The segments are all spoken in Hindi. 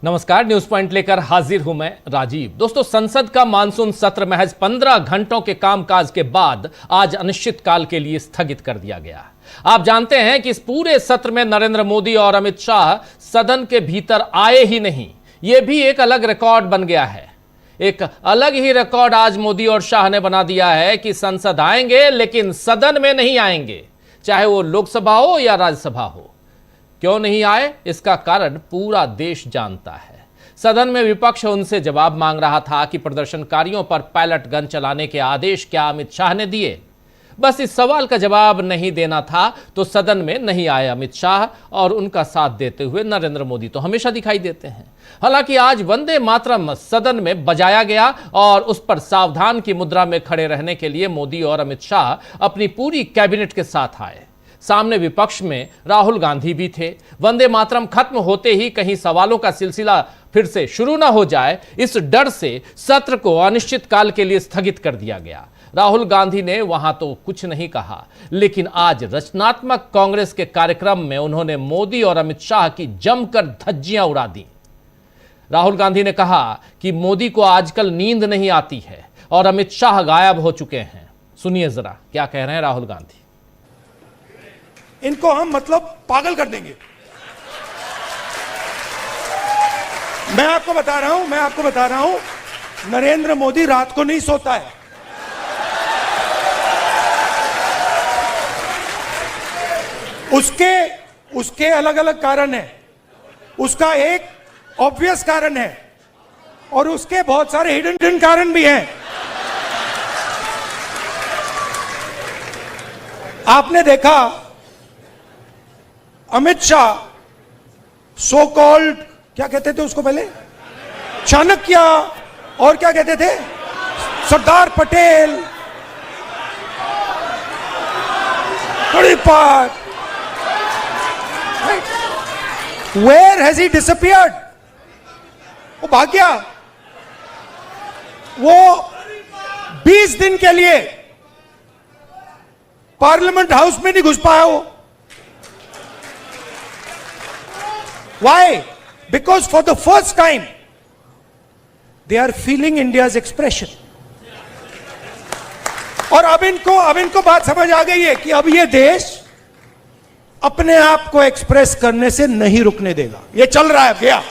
नमस्कार, न्यूज पॉइंट लेकर हाजिर हूं मैं राजीव। दोस्तों, संसद का मानसून सत्र महज 15 घंटों के कामकाज के बाद आज अनिश्चितकाल के लिए स्थगित कर दिया गया। आप जानते हैं कि इस पूरे सत्र में नरेंद्र मोदी और अमित शाह सदन के भीतर आए ही नहीं। यह भी एक अलग रिकॉर्ड बन गया है। एक अलग ही रिकॉर्ड आज मोदी और शाह ने बना दिया है कि संसद आएंगे लेकिन सदन में नहीं आएंगे, चाहे वो लोकसभा हो या राज्यसभा हो। क्यों नहीं आए, इसका कारण पूरा देश जानता है। सदन में विपक्ष उनसे जवाब मांग रहा था कि प्रदर्शनकारियों पर पैलेट गन चलाने के आदेश क्या अमित शाह ने दिए। बस इस सवाल का जवाब नहीं देना था तो सदन में नहीं आए अमित शाह, और उनका साथ देते हुए नरेंद्र मोदी तो हमेशा दिखाई देते हैं। हालांकि आज वंदे मातरम सदन में बजाया गया और उस पर सावधान की मुद्रा में खड़े रहने के लिए मोदी और अमित शाह अपनी पूरी कैबिनेट के साथ आए। सामने विपक्ष में राहुल गांधी भी थे। वंदे मातरम खत्म होते ही कहीं सवालों का सिलसिला फिर से शुरू ना हो जाए, इस डर से सत्र को अनिश्चितकाल के लिए स्थगित कर दिया गया। राहुल गांधी ने वहां तो कुछ नहीं कहा, लेकिन आज रचनात्मक कांग्रेस के कार्यक्रम में उन्होंने मोदी और अमित शाह की जमकर धज्जियां उड़ा दी। राहुल गांधी ने कहा कि मोदी को आजकल नींद नहीं आती है और अमित शाह गायब हो चुके हैं। सुनिए जरा क्या कह रहे हैं राहुल गांधी। इनको हम मतलब पागल कर देंगे। मैं आपको बता रहा हूं, नरेंद्र मोदी रात को नहीं सोता है। उसके अलग अलग कारण है। उसका एक ऑब्वियस कारण है और उसके बहुत सारे हिडन कारण भी हैं। आपने देखा अमित शाह सो कॉल्ड, क्या कहते थे उसको पहले, चाणक्य, और क्या कहते थे, Sardar Patel, part. Where has he disappeared? वो भाग गया। वो 20 दिन के लिए पार्लियामेंट हाउस में नहीं घुस पाया वो। Why? Because for the first time they are feeling India's expression. और अब इनको बात समझ आ गई है कि अब ये देश अपने आप को एक्सप्रेस करने से नहीं रुकने देगा। ये चल रहा है भैया,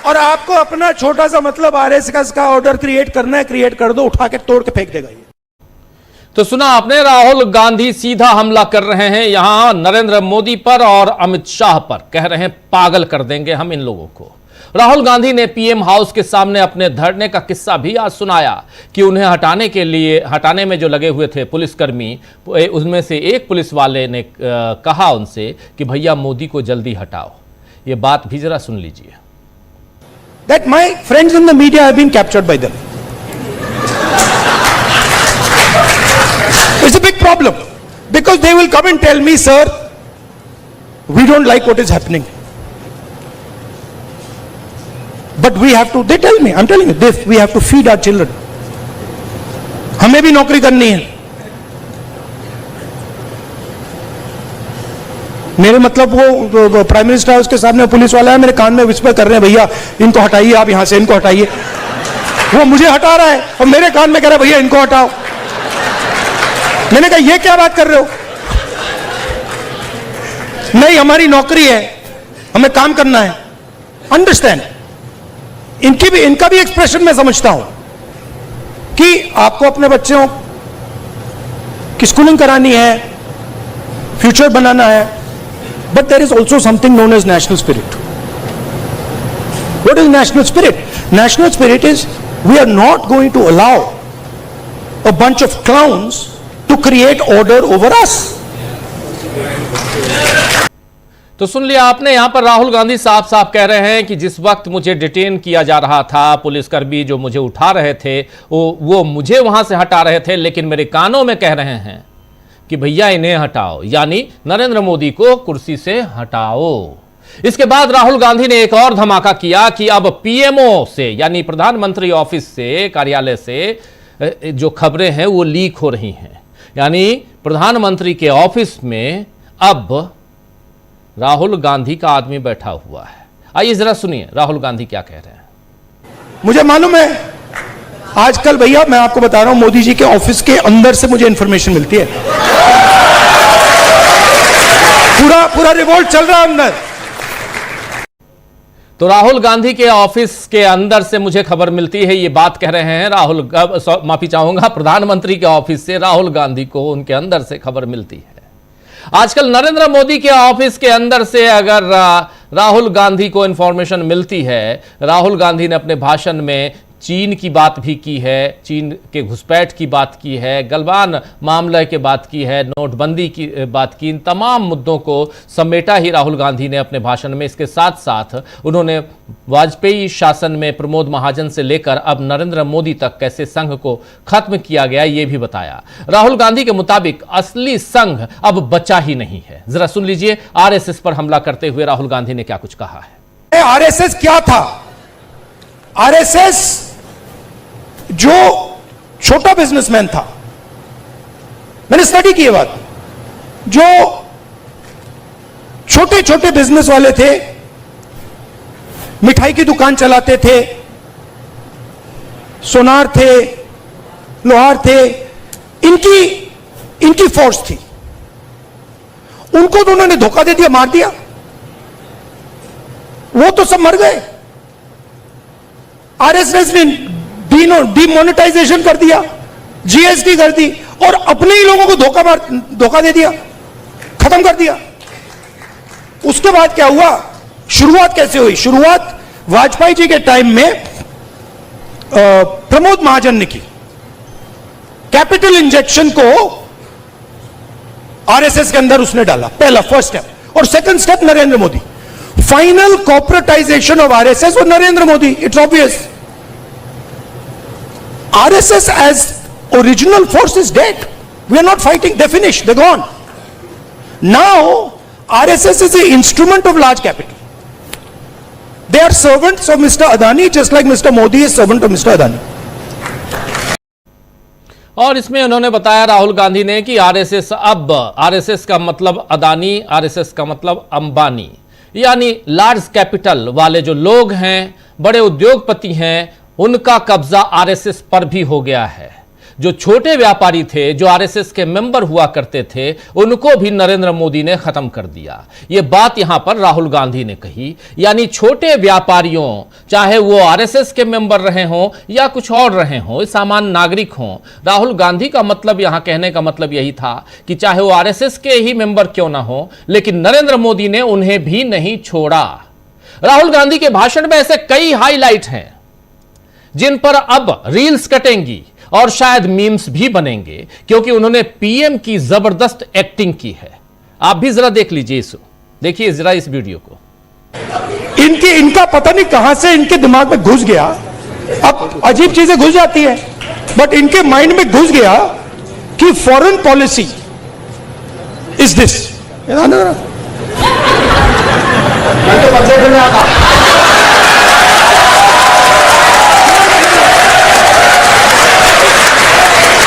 और आपको अपना छोटा सा मतलब आरएसएस का ऑर्डर क्रिएट करना है, क्रिएट कर दो, उठा के तोड़ के फेंक देगा ये। तो सुना आपने, राहुल गांधी सीधा हमला कर रहे हैं यहां नरेंद्र मोदी पर और अमित शाह पर। कह रहे हैं पागल कर देंगे हम इन लोगों को। राहुल गांधी ने पीएम हाउस के सामने अपने धरने का किस्सा भी आज सुनाया कि उन्हें हटाने में जो लगे हुए थे पुलिसकर्मी, उनमें से एक पुलिस वाले ने कहा उनसे कि भैया मोदी को जल्दी हटाओ। ये बात भी जरा सुन लीजिए। That my friends in the media have been captured by them. It's a big problem because they will come and tell me, sir, we don't like what is happening. But we have to, they tell me, I'm telling you, we have to feed our children. हमें भी नौकरी करनी है। मेरे मतलब वो प्राइम मिनिस्टर हाउस के सामने पुलिस वाला है, मेरे कान में विस्पर कर रहे हैं, भैया इनको हटाइए, आप यहां से इनको हटाइए। वो मुझे हटा रहा है और मेरे कान में कह रहा है भैया इनको हटाओ। मैंने कहा ये क्या बात कर रहे हो? नहीं, हमारी नौकरी है, हमें काम करना है। अंडरस्टैंड। इनका भी एक्सप्रेशन मैं समझता हूं कि आपको अपने बच्चों की स्कूलिंग करानी है, फ्यूचर बनाना है, but there is also something known as national spirit. What is national spirit? National spirit is we are not going to allow a bunch of clowns to create order over us. तो सुन लिया आपने, यहां पर राहुल गांधी साफ साफ कह रहे हैं कि जिस वक्त मुझे डिटेन किया जा रहा था, पुलिसकर्मी जो मुझे उठा रहे थे वो मुझे वहां से हटा रहे थे, लेकिन मेरे कानों में कह रहे हैं कि भैया इन्हें हटाओ, यानी नरेंद्र मोदी को कुर्सी से हटाओ। इसके बाद राहुल गांधी ने एक और धमाका किया कि अब पीएमओ से, यानी प्रधानमंत्री ऑफिस से, कार्यालय से जो खबरें हैं वो लीक हो रही हैं। यानी प्रधानमंत्री के ऑफिस में अब राहुल गांधी का आदमी बैठा हुआ है। आइए जरा सुनिए राहुल गांधी क्या कह रहे हैं। मुझे मालूम है, आजकल भैया मैं आपको बता रहा हूं, मोदी जी के ऑफिस के अंदर से मुझे इंफॉर्मेशन मिलती है। पूरा रिवोल्ट चल रहा है अंदर। तो राहुल गांधी के ऑफिस के अंदर से मुझे खबर मिलती है, ये बात कह रहे हैं माफी चाहूंगा, प्रधानमंत्री के ऑफिस से राहुल गांधी को उनके अंदर से खबर मिलती है। आजकल नरेंद्र मोदी के ऑफिस के अंदर से अगर राहुल गांधी को इंफॉर्मेशन मिलती है, राहुल गांधी ने अपने भाषण में चीन की बात भी की है, चीन के घुसपैठ की बात की है, गलवान मामले की बात की है, नोटबंदी की बात की, इन तमाम मुद्दों को समेटा ही राहुल गांधी ने अपने भाषण में। इसके साथ साथ उन्होंने वाजपेयी शासन में प्रमोद महाजन से लेकर अब नरेंद्र मोदी तक कैसे संघ को खत्म किया गया ये भी बताया। राहुल गांधी के मुताबिक असली संघ अब बचा ही नहीं है। जरा सुन लीजिए आरएसएस पर हमला करते हुए राहुल गांधी ने क्या कुछ कहा है। आरएसएस क्या था? आरएसएस जो छोटा बिजनेसमैन था, मैंने स्टडी की ये बात, जो छोटे छोटे बिजनेस वाले थे, मिठाई की दुकान चलाते थे, सोनार थे, लोहार थे, इनकी फोर्स थी। उनको तो उन्होंने धोखा दे दिया, मार दिया, वो तो सब मर गए। आरएसएस ने डिमोनेटाइजेशन कर दिया, जीएसटी कर दी और अपने ही लोगों को धोखा दे दिया, खत्म कर दिया। उसके बाद क्या हुआ? शुरुआत कैसे हुई? शुरुआत वाजपेयी जी के टाइम में प्रमोद महाजन ने की। कैपिटल इंजेक्शन को आरएसएस के अंदर उसने डाला, पहला फर्स्ट स्टेप। और second step Narendra Modi. Final corporatisation of RSS और Narendra Modi. It's obvious. RSS as original force is dead. We are not fighting. They're finished. They're gone. Now, RSS is an instrument of large capital. They are servants of Mr. Adani, just like Mr. Modi is servant of Mr. Adani. और इसमें उन्होंने बताया राहुल गांधी ने कि आरएसएस का मतलब अदानी, आरएसएस का मतलब अंबानी, यानी लार्ज कैपिटल वाले जो लोग हैं, बड़े उद्योगपति हैं, उनका कब्जा आरएसएस पर भी हो गया है। जो छोटे व्यापारी थे, जो आरएसएस के मेंबर हुआ करते थे, उनको भी नरेंद्र मोदी ने खत्म कर दिया। यह बात यहां पर राहुल गांधी ने कही। यानी छोटे व्यापारियों, चाहे वो आरएसएस के मेंबर रहे हों या कुछ और रहे हों, सामान्य नागरिक हों, राहुल गांधी का मतलब यहां कहने का मतलब यही था कि चाहे वो आरएसएस के ही मेंबर क्यों ना हो, लेकिन नरेंद्र मोदी ने उन्हें भी नहीं छोड़ा। राहुल गांधी के भाषण में ऐसे कई हाईलाइट हैं जिन पर अब रील्स कटेंगी और शायद मीम्स भी बनेंगे, क्योंकि उन्होंने पीएम की जबरदस्त एक्टिंग की है। आप भी जरा देख लीजिए देखिए जरा इस वीडियो को। इनका पता नहीं कहां से इनके दिमाग में घुस गया, अब अजीब चीजें घुस जाती हैं, बट इनके माइंड में घुस गया कि फॉरेन पॉलिसी इज दिस।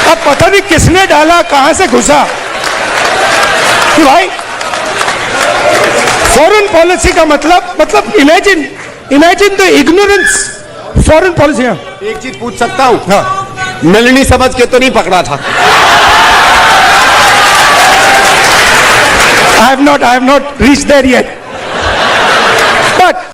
अब पता नहीं किसने डाला, कहां से घुसा कि भाई फॉरेन पॉलिसी का मतलब imagine the ignorance foreign policy. एक चीज पूछ सकता हूं? हाँ, नलिनी समझ के तो नहीं पकड़ा था? I have not reached there yet. But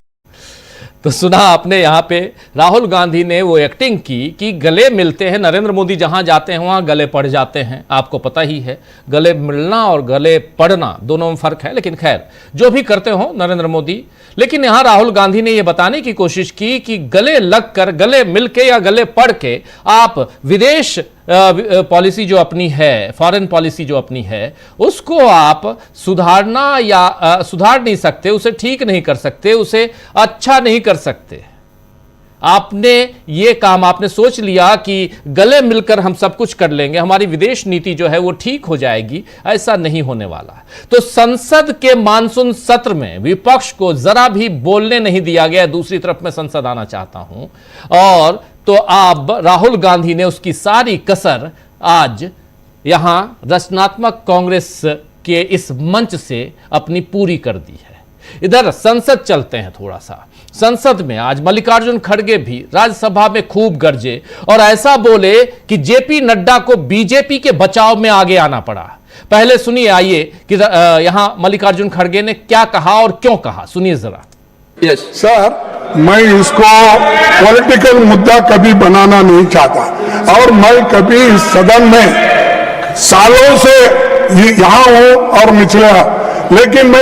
तो सुना आपने यहां पे राहुल गांधी ने वो एक्टिंग की कि गले मिलते हैं, नरेंद्र मोदी जहां जाते हैं वहां गले पड़ जाते हैं। आपको पता ही है, गले मिलना और गले पड़ना दोनों में फर्क है, लेकिन खैर जो भी करते हो नरेंद्र मोदी। लेकिन यहां राहुल गांधी ने यह बताने की कोशिश की कि गले लगकर, गले मिलके या गले पड़ के आप विदेश पॉलिसी जो अपनी है, फॉरेन पॉलिसी जो अपनी है, उसको आप सुधारना या सुधार नहीं सकते, उसे ठीक नहीं कर सकते, उसे अच्छा नहीं कर सकते। आपने ये काम, आपने सोच लिया कि गले मिलकर हम सब कुछ कर लेंगे, हमारी विदेश नीति जो है वो ठीक हो जाएगी, ऐसा नहीं होने वाला। तो संसद के मानसून सत्र में विपक्ष को जरा भी बोलने नहीं दिया गया। दूसरी तरफ मैं संसद आना चाहता हूं, और तो अब राहुल गांधी ने उसकी सारी कसर आज यहां रचनात्मक कांग्रेस के इस मंच से अपनी पूरी कर दी है। इधर संसद चलते हैं थोड़ा सा। संसद में आज मल्लिकार्जुन खड़गे भी राज्यसभा में खूब गरजे और ऐसा बोले कि जेपी नड्डा को बीजेपी के बचाव में आगे आना पड़ा। पहले सुनिए, आइए कि यहां मल्लिकार्जुन खड़गे ने क्या कहा और क्यों कहा, सुनिए जरा। सर, मैं इसको पॉलिटिकल मुद्दा कभी बनाना नहीं चाहता और मैं कभी इस सदन में सालों से यहां हूं और निचला, लेकिन मैं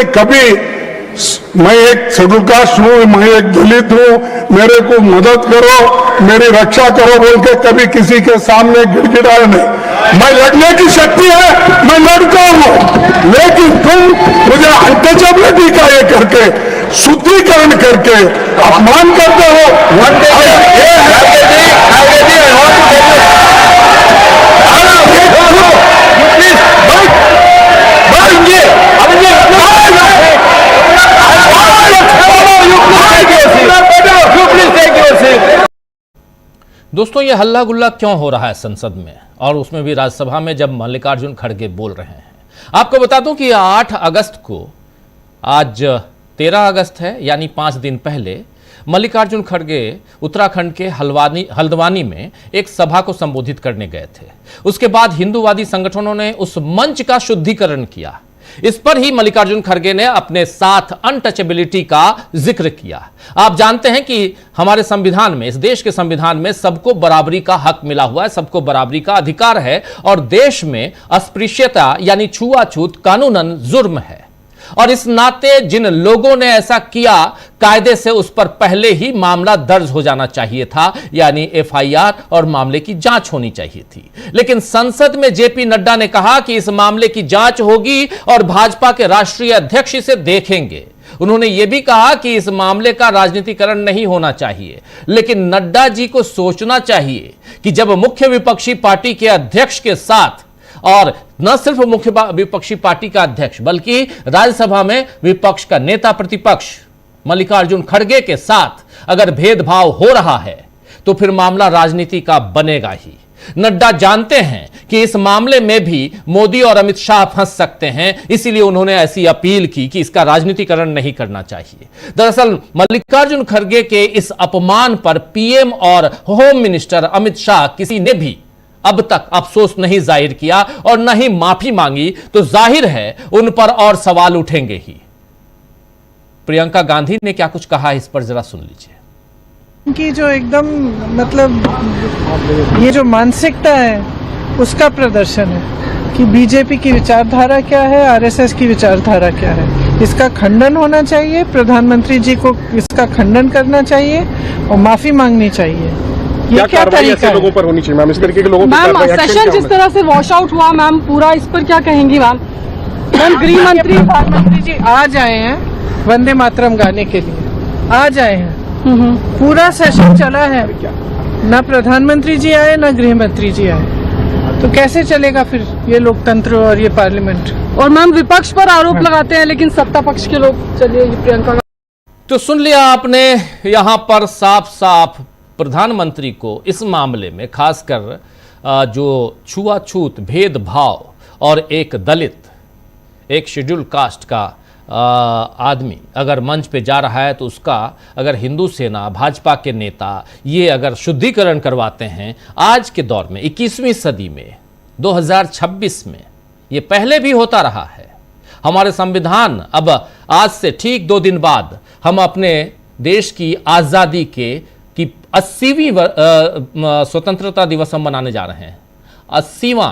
एक शेड्यूल कास्ट हूं, मैं एक दलित हूं, मेरे को मदद करो, मेरी रक्षा करो बोल के कभी किसी के सामने गिड़गिड़ाया नहीं। मैं लड़ने की शक्ति है, मैं लड़ता हूं, लेकिन तुम मुझे अनटचेबिलिटी का ये करके, शुद्धिकरण करके अपमान करते हो। दोस्तों, ये हल्ला गुल्ला क्यों हो रहा है संसद में और उसमें भी राज्यसभा में जब मल्लिकार्जुन खड़गे बोल रहे हैं? आपको बता दूं कि 8 अगस्त को, आज 13 अगस्त है यानी 5 दिन पहले, मल्लिकार्जुन खड़गे उत्तराखंड के हल्द्वानी में एक सभा को संबोधित करने गए थे। उसके बाद हिंदूवादी संगठनों ने उस मंच का शुद्धिकरण किया। इस पर ही मल्लिकार्जुन खड़गे ने अपने साथ अनटचेबिलिटी का जिक्र किया। आप जानते हैं कि हमारे संविधान में, इस देश के संविधान में सबको बराबरी का हक मिला हुआ है, सबको बराबरी का अधिकार है और देश में अस्पृश्यता यानी छुआछूत कानूनन जुर्म है। और इस नाते जिन लोगों ने ऐसा किया, कायदे से उस पर पहले ही मामला दर्ज हो जाना चाहिए था, यानी एफआईआर और मामले की जांच होनी चाहिए थी। लेकिन संसद में जेपी नड्डा ने कहा कि इस मामले की जांच होगी और भाजपा के राष्ट्रीय अध्यक्ष इसे देखेंगे। उन्होंने यह भी कहा कि इस मामले का राजनीतिकरण नहीं होना चाहिए, लेकिन नड्डा जी को सोचना चाहिए कि जब मुख्य विपक्षी पार्टी के अध्यक्ष के साथ, और न सिर्फ मुख्य विपक्षी पार्टी का अध्यक्ष बल्कि राज्यसभा में विपक्ष का नेता प्रतिपक्ष मल्लिकार्जुन खड़गे के साथ अगर भेदभाव हो रहा है तो फिर मामला राजनीति का बनेगा ही। नड्डा जानते हैं कि इस मामले में भी मोदी और अमित शाह फंस सकते हैं, इसीलिए उन्होंने ऐसी अपील की कि इसका राजनीतिकरण नहीं करना चाहिए। दरअसल मल्लिकार्जुन खड़गे के इस अपमान पर पीएम और होम मिनिस्टर अमित शाह किसी ने भी अब तक अफसोस नहीं जाहिर किया और न ही माफी मांगी, तो जाहिर है उन पर और सवाल उठेंगे ही। प्रियंका गांधी ने क्या कुछ कहा इस पर जरा सुन लीजिए। कि जो एकदम मतलब ये जो मानसिकता है उसका प्रदर्शन है कि बीजेपी की विचारधारा क्या है, आरएसएस की विचारधारा क्या है। इसका खंडन होना चाहिए, प्रधानमंत्री जी को इसका खंडन करना चाहिए और माफी मांगनी चाहिए। क्या कार्रवाई ऐसे लोगों पर होनी चाहिए मैम? इस तरीके के लोगों पर मैम सेशन जिस तरह से वॉश आउट हुआ मैम, पूरा इस पर क्या कहेंगी मैम? मैम गृह मंत्री प्रधानमंत्री जी आज आए हैं वंदे मातरम गाने के लिए, आज आए हैं। पूरा सेशन चला है, ना प्रधानमंत्री जी आए ना गृह मंत्री जी आए, तो कैसे चलेगा फिर ये लोकतंत्र और ये पार्लियामेंट? और मैम विपक्ष पर आरोप लगाते हैं लेकिन सत्ता पक्ष के लोग, चलिए प्रियंका। तो सुन लिया आपने, यहां पर साफ साफ प्रधानमंत्री को इस मामले में खासकर जो छुआछूत, भेदभाव और एक दलित, एक शेड्यूल कास्ट का आदमी अगर मंच पे जा रहा है तो उसका अगर हिंदू सेना, भाजपा के नेता ये अगर शुद्धिकरण करवाते हैं आज के दौर में, 21वीं सदी में, 2026 में, ये पहले भी होता रहा है। हमारे संविधान, अब आज से ठीक 2 दिन बाद हम अपने देश की आज़ादी की 80वीं स्वतंत्रता दिवस हम मनाने जा रहे हैं। 80वां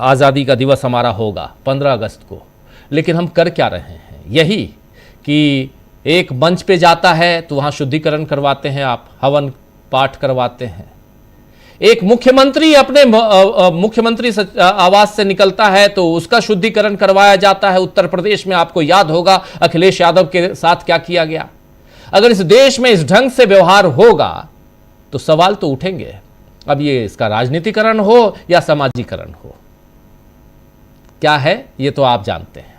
आज़ादी का दिवस हमारा होगा 15 अगस्त को। लेकिन हम कर क्या रहे हैं? यही कि एक मंच पे जाता है तो वहाँ शुद्धिकरण करवाते हैं, आप हवन पाठ करवाते हैं। एक मुख्यमंत्री अपने मुख्यमंत्री आवास से निकलता है तो उसका शुद्धिकरण करवाया जाता है। उत्तर प्रदेश में आपको याद होगा अखिलेश यादव के साथ क्या किया गया। अगर इस देश में इस ढंग से व्यवहार होगा तो सवाल तो उठेंगे। अब ये इसका राजनीतिकरण हो या सामाजिकरण हो, क्या है ये तो आप जानते हैं।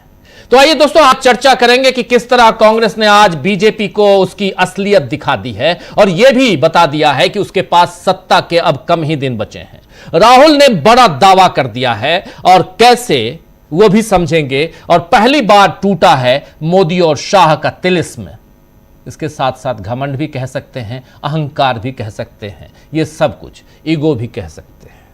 तो आइए दोस्तों, आज चर्चा करेंगे कि किस तरह कांग्रेस ने आज बीजेपी को उसकी असलियत दिखा दी है और यह भी बता दिया है कि उसके पास सत्ता के अब कम ही दिन बचे हैं। राहुल ने बड़ा दावा कर दिया है और कैसे वो भी समझेंगे। और पहली बार टूटा है मोदी और शाह का तिलिस्म। इसके साथ साथ घमंड भी कह सकते हैं, अहंकार भी कह सकते हैं, ये सब कुछ, ईगो भी कह सकते हैं।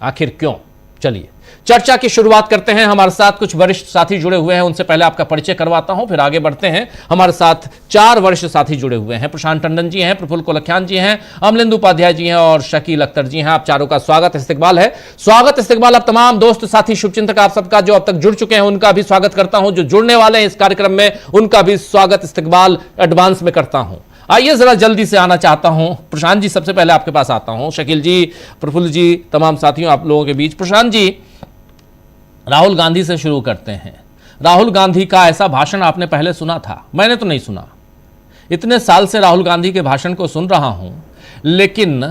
आखिर क्यों? चलिए चर्चा की शुरुआत करते हैं। हमारे साथ कुछ वरिष्ठ साथी जुड़े हुए हैं, उनसे पहले आपका परिचय करवाता हूं, फिर आगे बढ़ते हैं। हमारे साथ 4 वरिष्ठ साथी जुड़े हुए हैं। प्रशांत टंडन जी हैं, प्रफुल्ल कोलख्यान जी हैं, अमलिंदु उपाध्याय जी हैं और शकील अख्तर जी हैं। आप चारों का स्वागत इस्तकबाल है। स्वागत इस्तकबाल अब तमाम दोस्त साथी शुभचिंतक आप सबका जो अब तक जुड़ चुके हैं उनका भी स्वागत करता हूं, जो जुड़ने वाले हैं इस कार्यक्रम में उनका भी स्वागत इस्तकबाल एडवांस में करता हूं। आइए जरा जल्दी से आना चाहता हूं। प्रशांत जी, सबसे पहले आपके पास आता हूं। शकील जी, प्रफुल्ल जी, तमाम साथियों आप लोगों के बीच। प्रशांत जी, राहुल गांधी से शुरू करते हैं। राहुल गांधी का ऐसा भाषण आपने पहले सुना था? मैंने तो नहीं सुना। इतने साल से राहुल गांधी के भाषण को सुन रहा हूं, लेकिन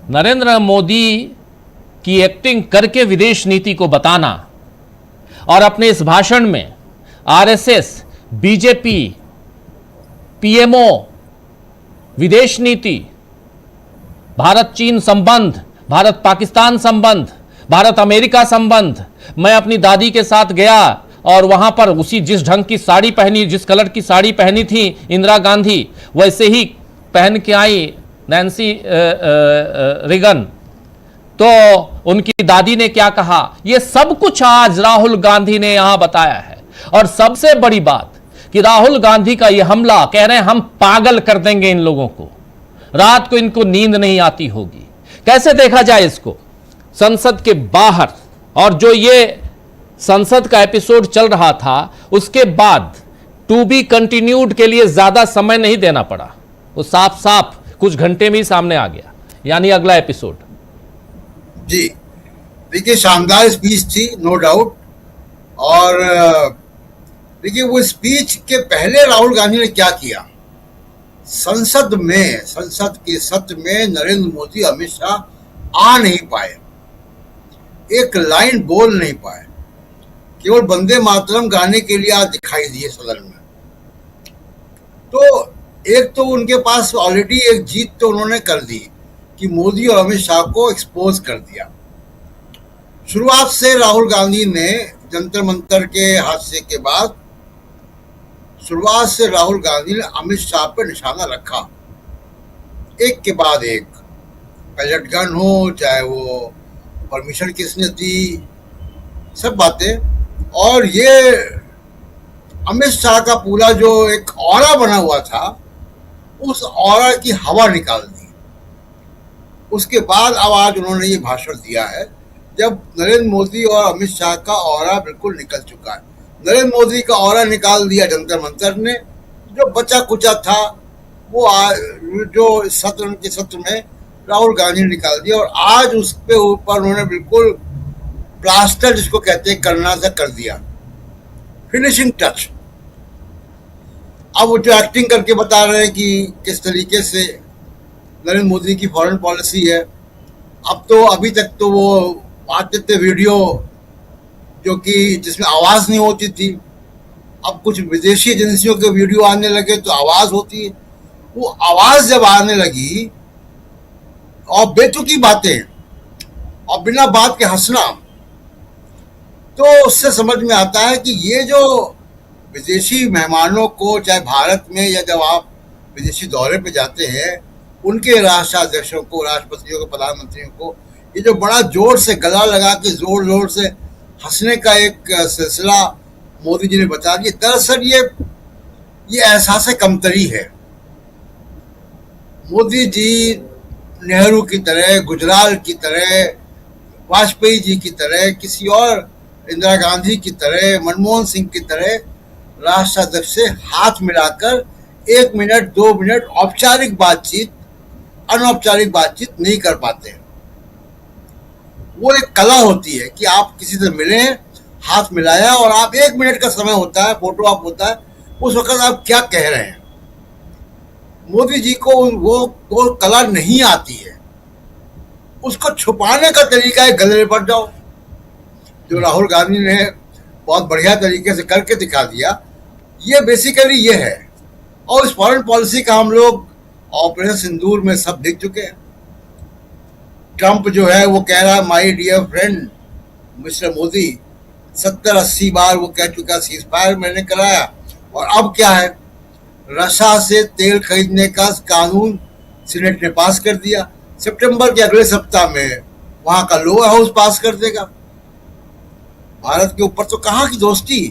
नरेंद्र मोदी की एक्टिंग करके विदेश नीति को बताना और अपने इस भाषण में आरएसएस, बीजेपी, पीएमओ, विदेश नीति, भारत चीन संबंध, भारत पाकिस्तान संबंध, भारत अमेरिका संबंध, मैं अपनी दादी के साथ गया और वहां पर उसी जिस ढंग की साड़ी पहनी, जिस कलर की साड़ी पहनी थी इंदिरा गांधी, वैसे ही पहन के आई नैन्सी रेगन, तो उनकी दादी ने क्या कहा, यह सब कुछ आज राहुल गांधी ने यहां बताया है। और सबसे बड़ी बात कि राहुल गांधी का यह हमला, कह रहे हैं हम पागल कर देंगे इन लोगों को, रात को इनको नींद नहीं आती होगी। कैसे देखा जाए इसको? संसद के बाहर, और जो ये संसद का एपिसोड चल रहा था उसके बाद टू बी कंटिन्यूड के लिए ज्यादा समय नहीं देना पड़ा, वो साफ साफ कुछ घंटे में ही सामने आ गया, यानी अगला एपिसोड। जी देखिए, शानदार स्पीच थी, नो डाउट। और देखिए, वो स्पीच के पहले राहुल गांधी ने क्या किया, संसद के सत्र में नरेंद्र मोदी, अमित शाह आ नहीं पाए, एक लाइन बोल नहीं पाए, केवल वंदे मातरम गाने के लिए आज दिखाई दिए सदन में। तो एक तो उनके पास ऑलरेडी एक जीत तो उन्होंने कर दी कि मोदी और अमित शाह को एक्सपोज कर दिया। शुरुआत से राहुल गांधी ने जंतर मंतर के हादसे के बाद शुरुआत से राहुल गांधी ने अमित शाह पर निशाना रखा, एक के बाद एक, पैलेट गन हो, चाहे वो परमिशन किसने दी, सब बातें। और ये अमित शाह का पूरा जो एक ऑरा बना हुआ था, उस ऑरा की हवा निकाल दी। उसके बाद अब आज उन्होंने ये भाषण दिया है जब नरेंद्र मोदी और अमित शाह का ऑरा बिल्कुल निकल चुका है। नरेंद्र मोदी का ऑरा निकाल दिया जंतर मंतर ने, जो बचा कुचा था वो जो सत्र में राहुल गांधी ने निकाल दिया। और आज उस पे ऊपर उन्होंने बिल्कुल प्लास्टर, जिसको कहते हैं, करना सा कर दिया, फिनिशिंग टच। अब वो जो एक्टिंग करके बता रहे हैं कि किस तरीके से नरेंद्र मोदी की फॉरेन पॉलिसी है। अब तो अभी तक तो वो आते थे वीडियो जो कि जिसमें आवाज नहीं होती थी, अब कुछ विदेशी एजेंसियों के वीडियो आने लगे तो आवाज होती है। वो आवाज जब आने लगी और बेतुकी बातें और बिना बात के हंसना, तो उससे समझ में आता है कि ये जो विदेशी मेहमानों को, चाहे भारत में या जब आप विदेशी दौरे पे जाते हैं, उनके राष्ट्राध्यक्षों को, राष्ट्रपतियों को, प्रधानमंत्रियों को, ये जो बड़ा जोर से गला लगा के जोर जोर से हंसने का एक सिलसिला मोदी जी ने बता दिया, दरअसल ये एहसास कमतरी है। मोदी जी नेहरू की तरह, गुजराल की तरह, वाजपेयी जी की तरह, किसी और इंदिरा गांधी की तरह, मनमोहन सिंह की तरह राष्ट्राध्यक्ष से हाथ मिलाकर 1 मिनट 2 मिनट औपचारिक बातचीत, अनौपचारिक बातचीत नहीं कर पाते। वो एक कला होती है कि आप किसी से मिले, हाथ मिलाया और आप 1 मिनट का समय होता है, फोटो आप होता है, उस वक्त आप क्या कह रहे हैं। मोदी जी को वो कला नहीं आती है। उसको छुपाने का तरीका है गले में पड़ जाओ, जो राहुल गांधी ने बहुत बढ़िया तरीके से करके दिखा दिया। ये बेसिकली ये है। और इस फॉरेन पॉलिसी का हम लोग ऑपरेशन सिंदूर में सब देख चुके हैं। ट्रंप जो है वो कह रहा है, my dear friend Mr Modi, 70-80 बार वो कह चुका सीज फायर मैंने कराया। और अब क्या है, रशा से तेल खरीदने का कानून सीनेट ने पास कर दिया। सितंबर के अगले सप्ताह में वहां का लोअर हाउस पास कर देगा। भारत के ऊपर तो कहाँ की दोस्ती।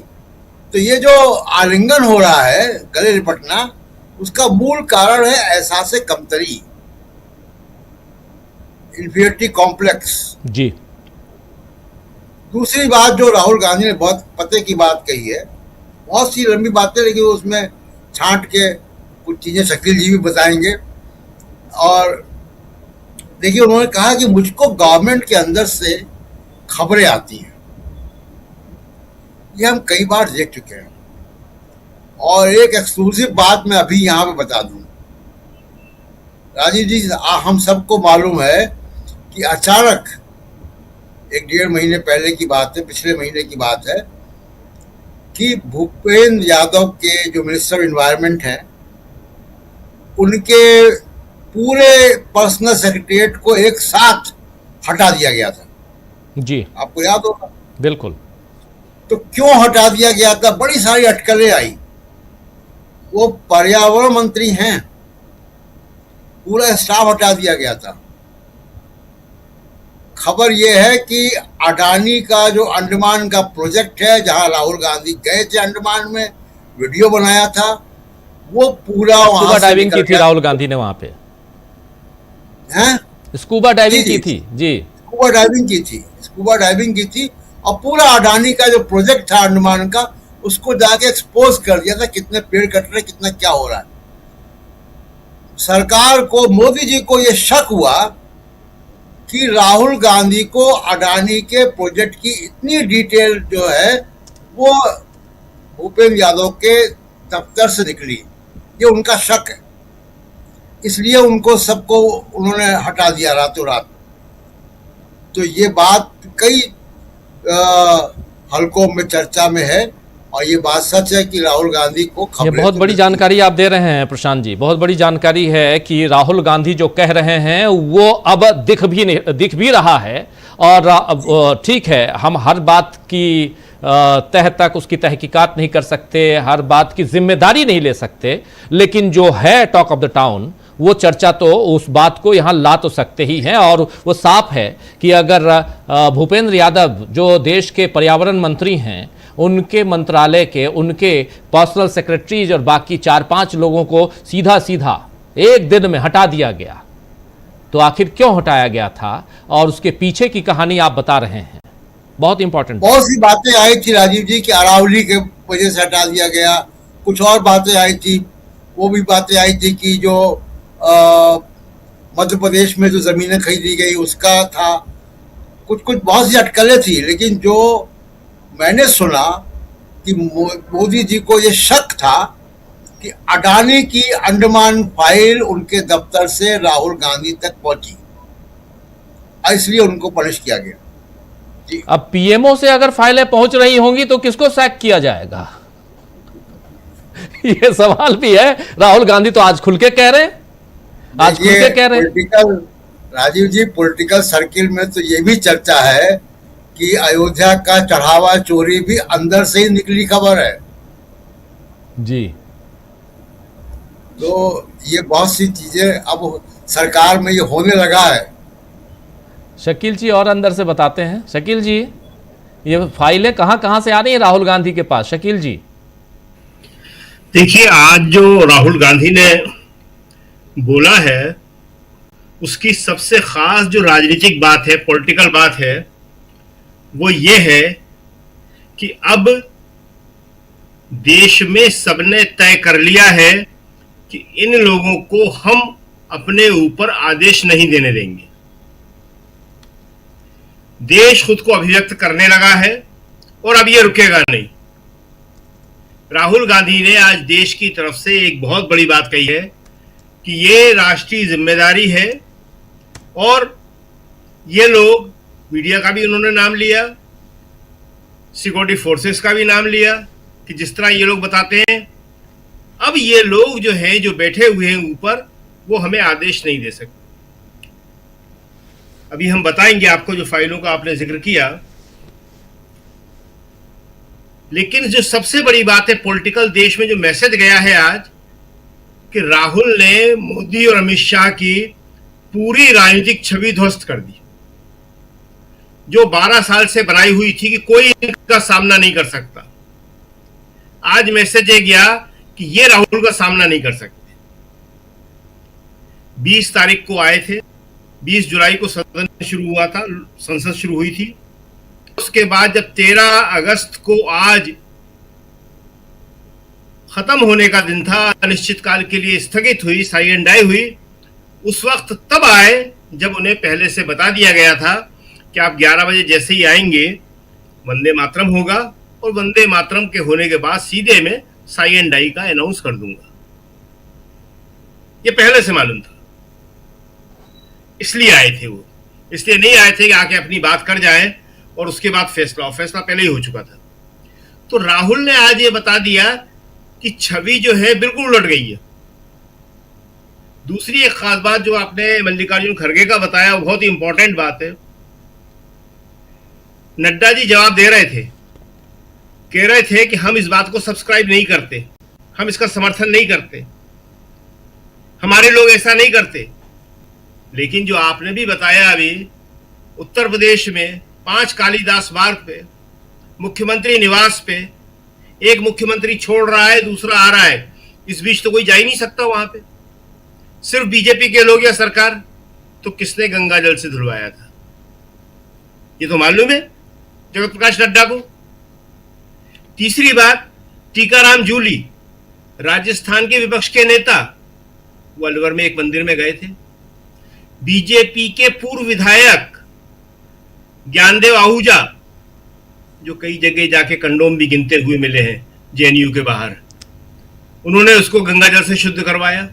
तो ये जो आलिंगन हो रहा है, गले लिपटना, उसका मूल कारण है एहसास कमतरी, इंफीरियरिटी कॉम्प्लेक्स। जी। दूसरी बात जो राहुल गांधी ने बहुत पते की बात कही है, बहुत सी लंबी बातें, लेकिन उसमें छांट के कुछ चीजें शकील जी भी बताएंगे। और देखिए, उन्होंने कहा कि मुझको गवर्नमेंट के अंदर से खबरें आती हैं। ये हम कई बार देख चुके हैं। और एक एक्सक्लूसिव बात मैं अभी यहाँ पे बता दूं, राजीव जी, हम सबको मालूम है कि अचानक 1-1.5 महीने पहले की बात है, पिछले महीने की बात है, कि भूपेंद्र यादव के जो मिनिस्टर ऑफ एनवायरनमेंट हैं, उनके पूरे पर्सनल सेक्रेटरिएट को एक साथ हटा दिया गया था। जी, आपको याद होगा। बिल्कुल। तो क्यों हटा दिया गया था? बड़ी सारी अटकलें आई। वो पर्यावरण मंत्री हैं, पूरा स्टाफ हटा दिया गया था। खबर यह है कि अडानी का जो अंडमान का प्रोजेक्ट है, जहां राहुल गांधी गए थे अंडमान में, वीडियो बनाया था, वो पूरा वहां स्कूबा डाइविंग की थी राहुल गांधी ने वहां पे, हैं? स्कूबा डाइविंग की थी। जी, स्कूबा डाइविंग की थी। और पूरा अडानी का जो प्रोजेक्ट था अंडमान का, उसको जाके एक्सपोज कर दिया था, कितने पेड़ कट रहे, कितना क्या हो रहा है। सरकार को, मोदी जी को यह शक हुआ कि राहुल गांधी को अडानी के प्रोजेक्ट की इतनी डिटेल जो है वो भूपेंद्र यादव के दफ्तर से निकली। ये उनका शक है, इसलिए उनको सबको उन्होंने हटा दिया रातों रात। तो ये बात कई हलकों में चर्चा में है, और ये बात सच है कि राहुल गांधी को ये बहुत बड़ी जानकारी आप दे रहे हैं प्रशांत जी, बहुत बड़ी जानकारी है कि राहुल गांधी जो कह रहे हैं वो अब दिख भी रहा है। और ठीक है, हम हर बात की तह तक उसकी तहकीकात नहीं कर सकते, हर बात की जिम्मेदारी नहीं ले सकते, लेकिन जो है टॉक ऑफ द टाउन, वो चर्चा तो उस बात को यहाँ ला तो सकते ही हैं। और वो साफ है कि अगर भूपेंद्र यादव जो देश के पर्यावरण मंत्री हैं, उनके मंत्रालय के, उनके पर्सनल सेक्रेटरीज और बाकी 4-5 लोगों को सीधा सीधा एक दिन में हटा दिया गया, तो आखिर क्यों हटाया गया था और उसके पीछे की कहानी आप बता रहे हैं। बहुत इंपॉर्टेंट, बहुत सी बातें आई थी राजीव जी कि अरावली के वजह से हटा दिया गया। कुछ और बातें आई थी, वो भी बातें आई थी कि जो मध्य प्रदेश में जो जमीनें खरीदी गई उसका था। कुछ बहुत सी अटकलें थी, लेकिन जो मैंने सुना कि मोदी जी को ये शक था कि अडानी की अंडमान फाइल उनके दफ्तर से राहुल गांधी तक पहुंची, इसलिए उनको पनिश किया गया। जी। अब पीएमओ से अगर फाइलें पहुंच रही होंगी तो किसको सैक किया जाएगा? ये सवाल भी है। राहुल गांधी तो आज खुल के कह रहे हैं, आज खुल के कह रहे हैं। राजीव जी, पॉलिटिकल सर्किल में तो ये भी चर्चा है कि अयोध्या का चढ़ावा चोरी भी अंदर से ही निकली खबर है। जी, तो ये बहुत सी चीजें अब सरकार में ये होने लगा है। शकील जी और अंदर से बताते हैं। शकील जी, ये फाइलें कहां से आ रही हैं राहुल गांधी के पास? शकील जी, देखिए, आज जो राहुल गांधी ने बोला है, उसकी सबसे खास जो राजनीतिक बात है, पॉलिटिकल बात है, वो ये है कि अब देश में सबने तय कर लिया है कि इन लोगों को हम अपने ऊपर आदेश नहीं देने देंगे। देश खुद को अभिव्यक्त करने लगा है और अब ये रुकेगा नहीं। राहुल गांधी ने आज देश की तरफ से एक बहुत बड़ी बात कही है कि ये राष्ट्रीय जिम्मेदारी है, और ये लोग, मीडिया का भी उन्होंने नाम लिया, सिक्योरिटी फोर्सेस का भी नाम लिया, कि जिस तरह ये लोग बताते हैं, अब ये लोग जो हैं, जो बैठे हुए हैं ऊपर, वो हमें आदेश नहीं दे सकते। अभी हम बताएंगे आपको, जो फाइलों का आपने जिक्र किया, लेकिन जो सबसे बड़ी बात है, पॉलिटिकल देश में जो मैसेज गया है आज कि राहुल ने मोदी और अमित शाह की पूरी राजनीतिक छवि ध्वस्त कर दी, जो 12 साल से बनाई हुई थी कि कोई इनका सामना नहीं कर सकता। आज मैसेज ये गया कि ये राहुल का सामना नहीं कर सकते। 20 तारीख को आए थे, 20 जुलाई को सदन शुरू हुआ था, संसद शुरू हुई थी। उसके बाद जब 13 अगस्त को आज खत्म होने का दिन था, अनिश्चितकाल के लिए स्थगित हुई, साई एंड डाई हुई, उस वक्त तब आए जब उन्हें पहले से बता दिया गया था कि आप 11 बजे जैसे ही आएंगे वंदे मातरम होगा, और वंदे मातरम के होने के बाद सीधे मैं साई एंड डाई का अनाउंस कर दूंगा। ये पहले से मालूम था, इसलिए आए थे वो। इसलिए नहीं आए थे कि आके अपनी बात कर जाए और उसके बाद फैसला पहले ही हो चुका था। तो राहुल ने आज ये बता दिया कि छवि जो है बिल्कुल उलट गई है। दूसरी एक खास बात जो आपने मल्लिकार्जुन खड़गे का बताया, वो बहुत ही इंपॉर्टेंट बात है। नड्डा जी जवाब दे रहे थे, कह रहे थे कि हम इस बात को सब्सक्राइब नहीं करते, हम इसका समर्थन नहीं करते, हमारे लोग ऐसा नहीं करते। लेकिन जो आपने भी बताया अभी, उत्तर प्रदेश में 5 कालीदास मार्ग पे, मुख्यमंत्री निवास पे एक मुख्यमंत्री छोड़ रहा है, दूसरा आ रहा है, इस बीच तो कोई जा ही नहीं सकता वहां पे, सिर्फ बीजेपी के लोग या सरकार। तो किसने गंगा जल से धुलवाया था, ये तो मालूम है जगत प्रकाश नड्डा को। तीसरी बात, टीकाराम जूली, राजस्थान के विपक्ष के नेता, वो अलवर में एक मंदिर में गए थे। बीजेपी के पूर्व विधायक ज्ञानदेव आहूजा, जो कई जगह जाके कंडोम भी गिनते हुए मिले हैं जेएनयू के बाहर, उन्होंने उसको गंगा जल से शुद्ध करवाया।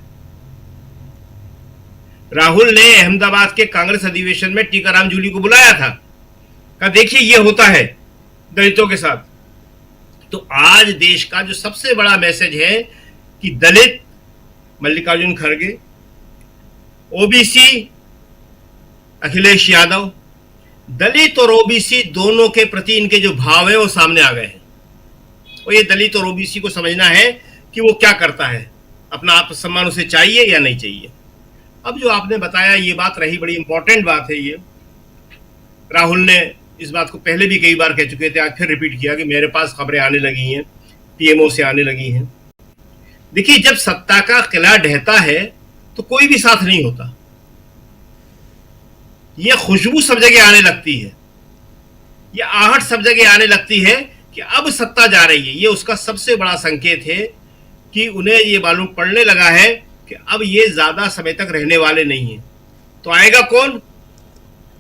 राहुल ने अहमदाबाद के कांग्रेस अधिवेशन में टीकाराम जूली को बुलाया था, कहा देखिए ये होता है दलितों के साथ। तो आज देश का जो सबसे बड़ा मैसेज है कि दलित मल्लिकार्जुन खड़गे, ओबीसी अखिलेश यादव, दलित और ओबीसी दोनों के प्रति इनके जो भाव है वो सामने आ गए हैं। और ये दलित और ओबीसी को समझना है कि वो क्या करता है, अपना आत्मसम्मान उसे चाहिए या नहीं चाहिए। अब जो आपने बताया ये बात रही, बड़ी इंपॉर्टेंट बात है ये। राहुल ने इस बात को पहले भी कई बार कह चुके थे, आज फिर रिपीट किया कि मेरे पास खबरें आने लगी हैं, पीएमओ से आने लगी हैं। देखिए, जब सत्ता का किला ढहता है तो कोई भी साथ नहीं होता। यह खुशबू सब जगह आने लगती है, यह आहट सब जगह आने लगती है कि अब सत्ता जा रही है। यह उसका सबसे बड़ा संकेत है कि उन्हें यह मालूम पड़ने लगा है कि अब ये ज्यादा समय तक रहने वाले नहीं है। तो आएगा कौन,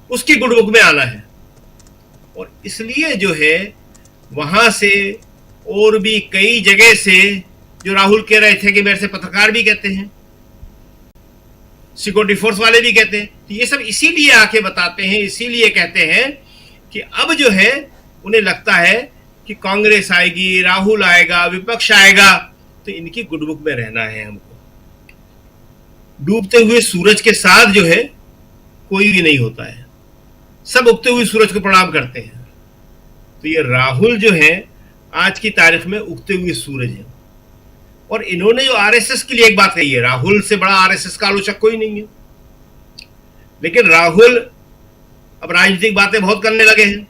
उसकी गुडबुक में आना है। और इसलिए जो है वहां से और भी कई जगह से जो राहुल कह रहे थे कि मेरे से पत्रकार भी कहते हैं, सिक्योरिटी फोर्स वाले भी कहते हैं, तो ये सब इसीलिए आके बताते हैं, इसीलिए कहते हैं कि अब जो है उन्हें लगता है कि कांग्रेस आएगी, राहुल आएगा, विपक्ष आएगा, तो इनकी गुडबुक में रहना है हमको। डूबते हुए सूरज के साथ जो है कोई भी नहीं होता है, सब उगते हुए सूरज को प्रणाम करते हैं। तो ये राहुल जो है आज की तारीख में उगते हुए सूरज है। और इन्होंने जो आरएसएस के लिए एक बात कही है, राहुल से बड़ा आरएसएस का आलोचक कोई नहीं है, लेकिन राहुल अब राजनीतिक बातें बहुत करने लगे हैं।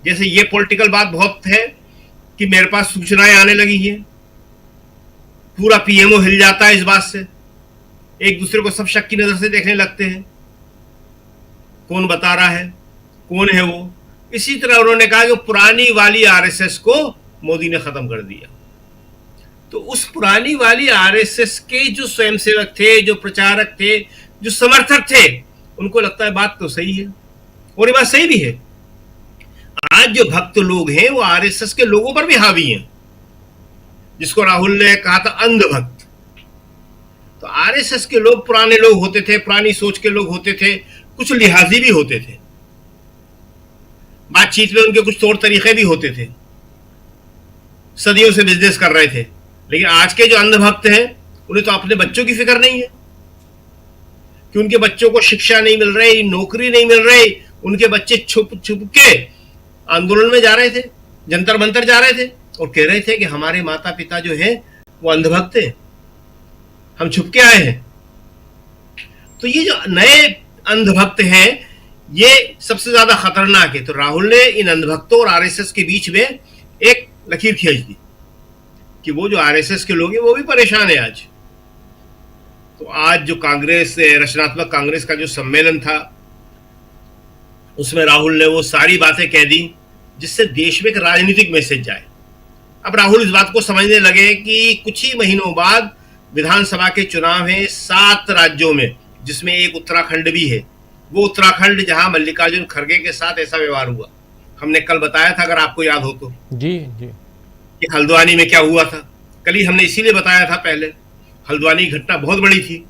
जैसे ये पॉलिटिकल बात बहुत है कि मेरे पास सूचनाएं आने लगी हैं, पूरा पीएमओ हिल जाता है इस बात से, एक दूसरे को सब शक की नजर से देखने लगते हैं, कौन बता रहा है, कौन है वो। इसी तरह उन्होंने कहा कि पुरानी वाली आरएसएस को मोदी ने खत्म कर दिया। तो उस पुरानी वाली आरएसएस के जो स्वयंसेवक थे, जो प्रचारक थे, जो समर्थक थे, उनको लगता है बात तो सही है, और ये बात सही भी है। आज जो भक्त लोग हैं वो आरएसएस के लोगों पर भी हावी हैं, जिसको राहुल ने कहा था अंधभक्त। तो आरएसएस के लोग पुराने लोग होते थे, पुरानी सोच के लोग होते थे, कुछ लिहाजी भी होते थे, बातचीत में उनके कुछ तौर तरीके भी होते थे, सदियों से बिजनेस कर रहे थे। लेकिन आज के जो अंधभक्त हैं उन्हें तो अपने बच्चों की फिक्र नहीं है कि उनके बच्चों को शिक्षा नहीं मिल रही, नौकरी नहीं मिल रही। उनके बच्चे छुप छुप के आंदोलन में जा रहे थे, जंतर मंतर जा रहे थे और कह रहे थे कि हमारे माता पिता जो है वो अंधभक्त है, हम छुप के आए हैं। तो ये जो नए अंधभक्त हैं ये सबसे ज्यादा खतरनाक है। तो राहुल ने इन अंधभक्तों और आरएसएस के बीच में एक लकीर खींच दी कि वो जो आरएसएस के लोग हैं वो भी परेशान है आज। तो आज जो कांग्रेस, रचनात्मक कांग्रेस का जो सम्मेलन था उसमें राहुल ने वो सारी बातें कह दी जिससे देश में एक राजनीतिक मैसेज जाए। अब राहुल इस बात को समझने लगे कि कुछ ही महीनों बाद विधानसभा के चुनाव हैं 7 राज्यों में, जिसमें एक उत्तराखंड भी है। वो उत्तराखंड जहां मल्लिकार्जुन खड़गे के साथ ऐसा व्यवहार हुआ, हमने कल बताया था अगर आपको याद हो तो, जी जी, कि हल्द्वानी में क्या हुआ था। कल ही हमने इसीलिए बताया था, पहले हल्द्वानी की घटना बहुत बड़ी थी।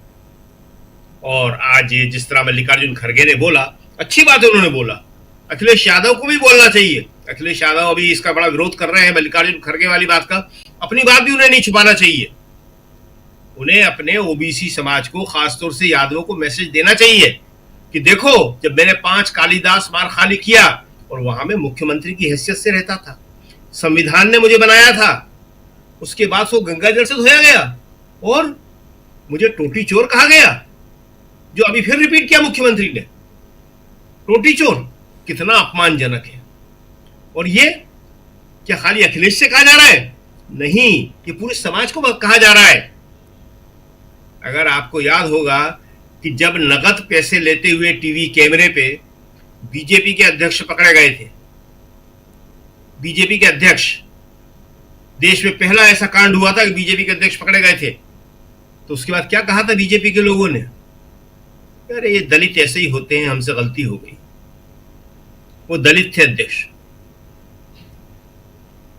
और आज ये जिस तरह मल्लिकार्जुन खड़गे ने बोला, अच्छी बात है उन्होंने बोला, अखिलेश यादव को भी बोलना चाहिए। अखिलेश यादव अभी इसका बड़ा विरोध कर रहे हैं मल्लिकार्जुन खड़गे वाली बात का, अपनी बात भी उन्हें नहीं छुपाना चाहिए। उन्हें अपने ओबीसी समाज को, खासतौर से यादवों को मैसेज देना चाहिए कि देखो, जब मैंने 5 कालीदास मार खाली किया और वहां में मुख्यमंत्री की हैसियत से रहता था, संविधान ने मुझे बनाया था, उसके बाद वो गंगा जल से धोया गया और मुझे टोटी चोर कहा गया, जो अभी फिर रिपीट किया मुख्यमंत्री ने, टोटी चोर। कितना अपमानजनक है। और ये क्या खाली अखिलेश से कहा जा रहा है? नहीं, ये पूरे समाज को कहा जा रहा है। अगर आपको याद होगा कि जब नगद पैसे लेते हुए टीवी कैमरे पे बीजेपी के अध्यक्ष पकड़े गए थे, बीजेपी के अध्यक्ष, देश में पहला ऐसा कांड हुआ था कि बीजेपी के अध्यक्ष पकड़े गए थे, तो उसके बाद क्या कहा था बीजेपी के लोगों ने? अरे ये दलित ऐसे ही होते हैं, हमसे गलती हो गई। वो दलित थे अध्यक्ष।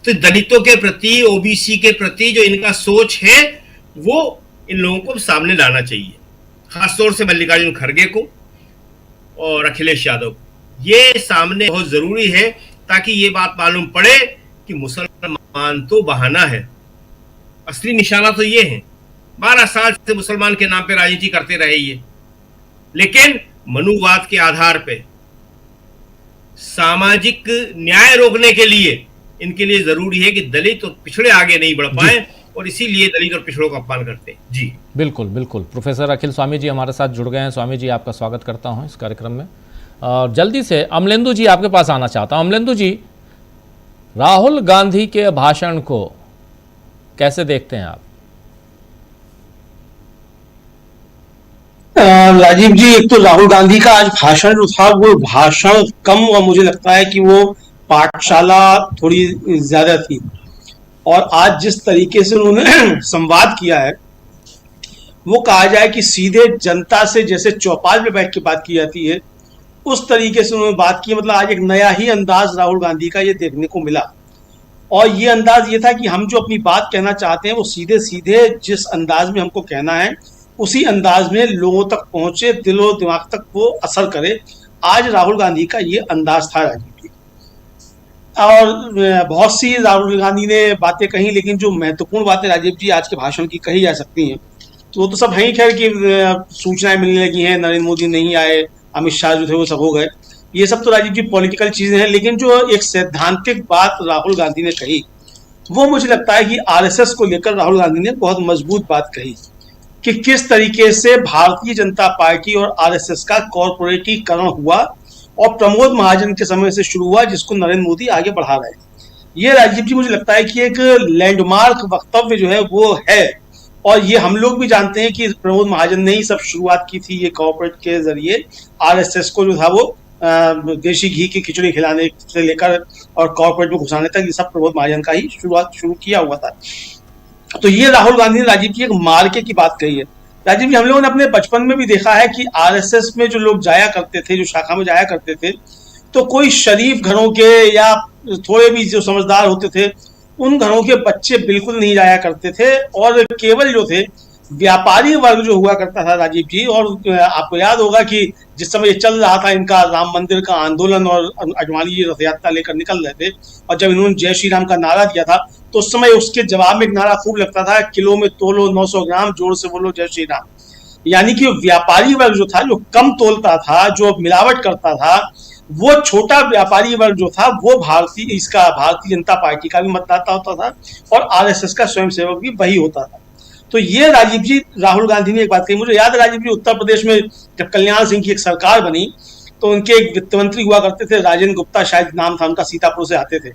तो दलितों के प्रति, ओबीसी के प्रति जो इनका सोच है वो इन लोगों को सामने लाना चाहिए, खासतौर से मल्लिकार्जुन खड़गे को और अखिलेश यादव को। ये सामने बहुत जरूरी है ताकि ये बात मालूम पड़े कि मुसलमान तो बहाना है, असली निशाना तो ये है। 12 साल से मुसलमान के नाम पे राजनीति करते रहे ये, लेकिन मनुवाद के आधार पे सामाजिक न्याय रोकने के लिए इनके लिए जरूरी है कि दलित और पिछड़े आगे नहीं बढ़ पाए, और इसीलिए दलित और पिछड़ों का अपमान करते हैं। जी बिल्कुल बिल्कुल। प्रोफेसर अखिल स्वामी जी हमारे साथ जुड़ गए हैं। स्वामी जी, आपका स्वागत करता हूं इस कार्यक्रम में। और जल्दी से अमलेंदु जी आपके पास आना चाहता हूं। अमलेंदु जी, राहुल गांधी के भाषण को कैसे देखते हैं आप? राजीव जी, एक तो राहुल गांधी का आज भाषण जो था वो भाषण कम, और मुझे लगता है कि वो पाठशाला थोड़ी ज्यादा थी। और आज जिस तरीके से उन्होंने संवाद किया है, वो कहा जाए कि सीधे जनता से जैसे चौपाल में बैठ के बात की जाती है, उस तरीके से उन्होंने बात की। मतलब आज एक नया ही अंदाज राहुल गांधी का ये देखने को मिला। और ये अंदाज ये था कि हम जो अपनी बात कहना चाहते हैं वो सीधे सीधे जिस अंदाज में हमको कहना है उसी अंदाज में लोगों तक पहुंचे, दिलो दिमाग तक वो असर करे। आज राहुल गांधी का ये अंदाज था राजीव जी। और बहुत सी राहुल गांधी ने बातें कही, लेकिन जो महत्वपूर्ण बातें राजीव जी आज के भाषण की कही जा सकती हैं तो वो तो सब है ही। खैर की सूचनाएं मिलने लगी हैं, नरेंद्र मोदी नहीं आए, अमित शाह जो थे वो सब हो गए, ये सब तो राजीव जी पॉलिटिकल चीजें हैं। लेकिन जो एक सैद्धांतिक बात राहुल गांधी ने कही, वो मुझे लगता है कि आरएसएस को लेकर राहुल गांधी ने बहुत मजबूत बात कही कि किस तरीके से भारतीय जनता पार्टी और आरएसएस का कॉर्पोरेटीकरण हुआ और प्रमोद महाजन के समय से शुरू हुआ, जिसको नरेंद्र मोदी आगे बढ़ा रहे हैं। ये राजीव जी मुझे लगता है कि एक लैंडमार्क वक्तव्य जो है वो है। और ये हम लोग भी जानते हैं कि प्रमोद महाजन ने ही सब शुरुआत की थी, ये कॉर्पोरेट के जरिए आरएसएस को जो था वो देशी घी की खिचड़ी खिलाने से लेकर और कॉर्पोरेट में घुसाने तक, ये सब प्रमोद महाजन का ही शुरू किया हुआ था। तो ये राहुल गांधी ने राजीव जी एक मार्के की बात कही है। राजीव जी, हम लोगों ने अपने बचपन में भी देखा है कि आरएसएस में जो लोग जाया करते थे, जो शाखा में जाया करते थे, तो कोई शरीफ घरों के या थोड़े भी जो समझदार होते थे उन घरों के बच्चे बिल्कुल नहीं जाया करते थे, और केवल जो थे व्यापारी वर्ग जो हुआ करता था राजीव जी। और आपको याद होगा कि जिस समय ये चल रहा था इनका राम मंदिर का आंदोलन और अडवाणी जी रथ यात्रा लेकर निकल रहे थे, और जब इन्होंने जय श्री राम का नारा दिया था तो उस समय उसके जवाब में एक नारा खूब लगता था, किलो में तोलो 900 ग्राम, जोर से बोलो जय श्री राम। यानी कि व्यापारी वर्ग जो था, जो कम तोलता था, जो मिलावट करता था, वो छोटा व्यापारी वर्ग जो था वो भारतीय जनता पार्टी का भी मतदाता होता था और आरएसएस का स्वयंसेवक भी वही होता था। तो ये राजीव जी, राहुल गांधी ने एक बात कही, मुझे याद है राजीव जी उत्तर प्रदेश में जब कल्याण सिंह की एक सरकार बनी तो उनके एक वित्त मंत्री हुआ करते थे, राजेंद्र गुप्ता शायद नाम था उनका, सीतापुर से आते थे।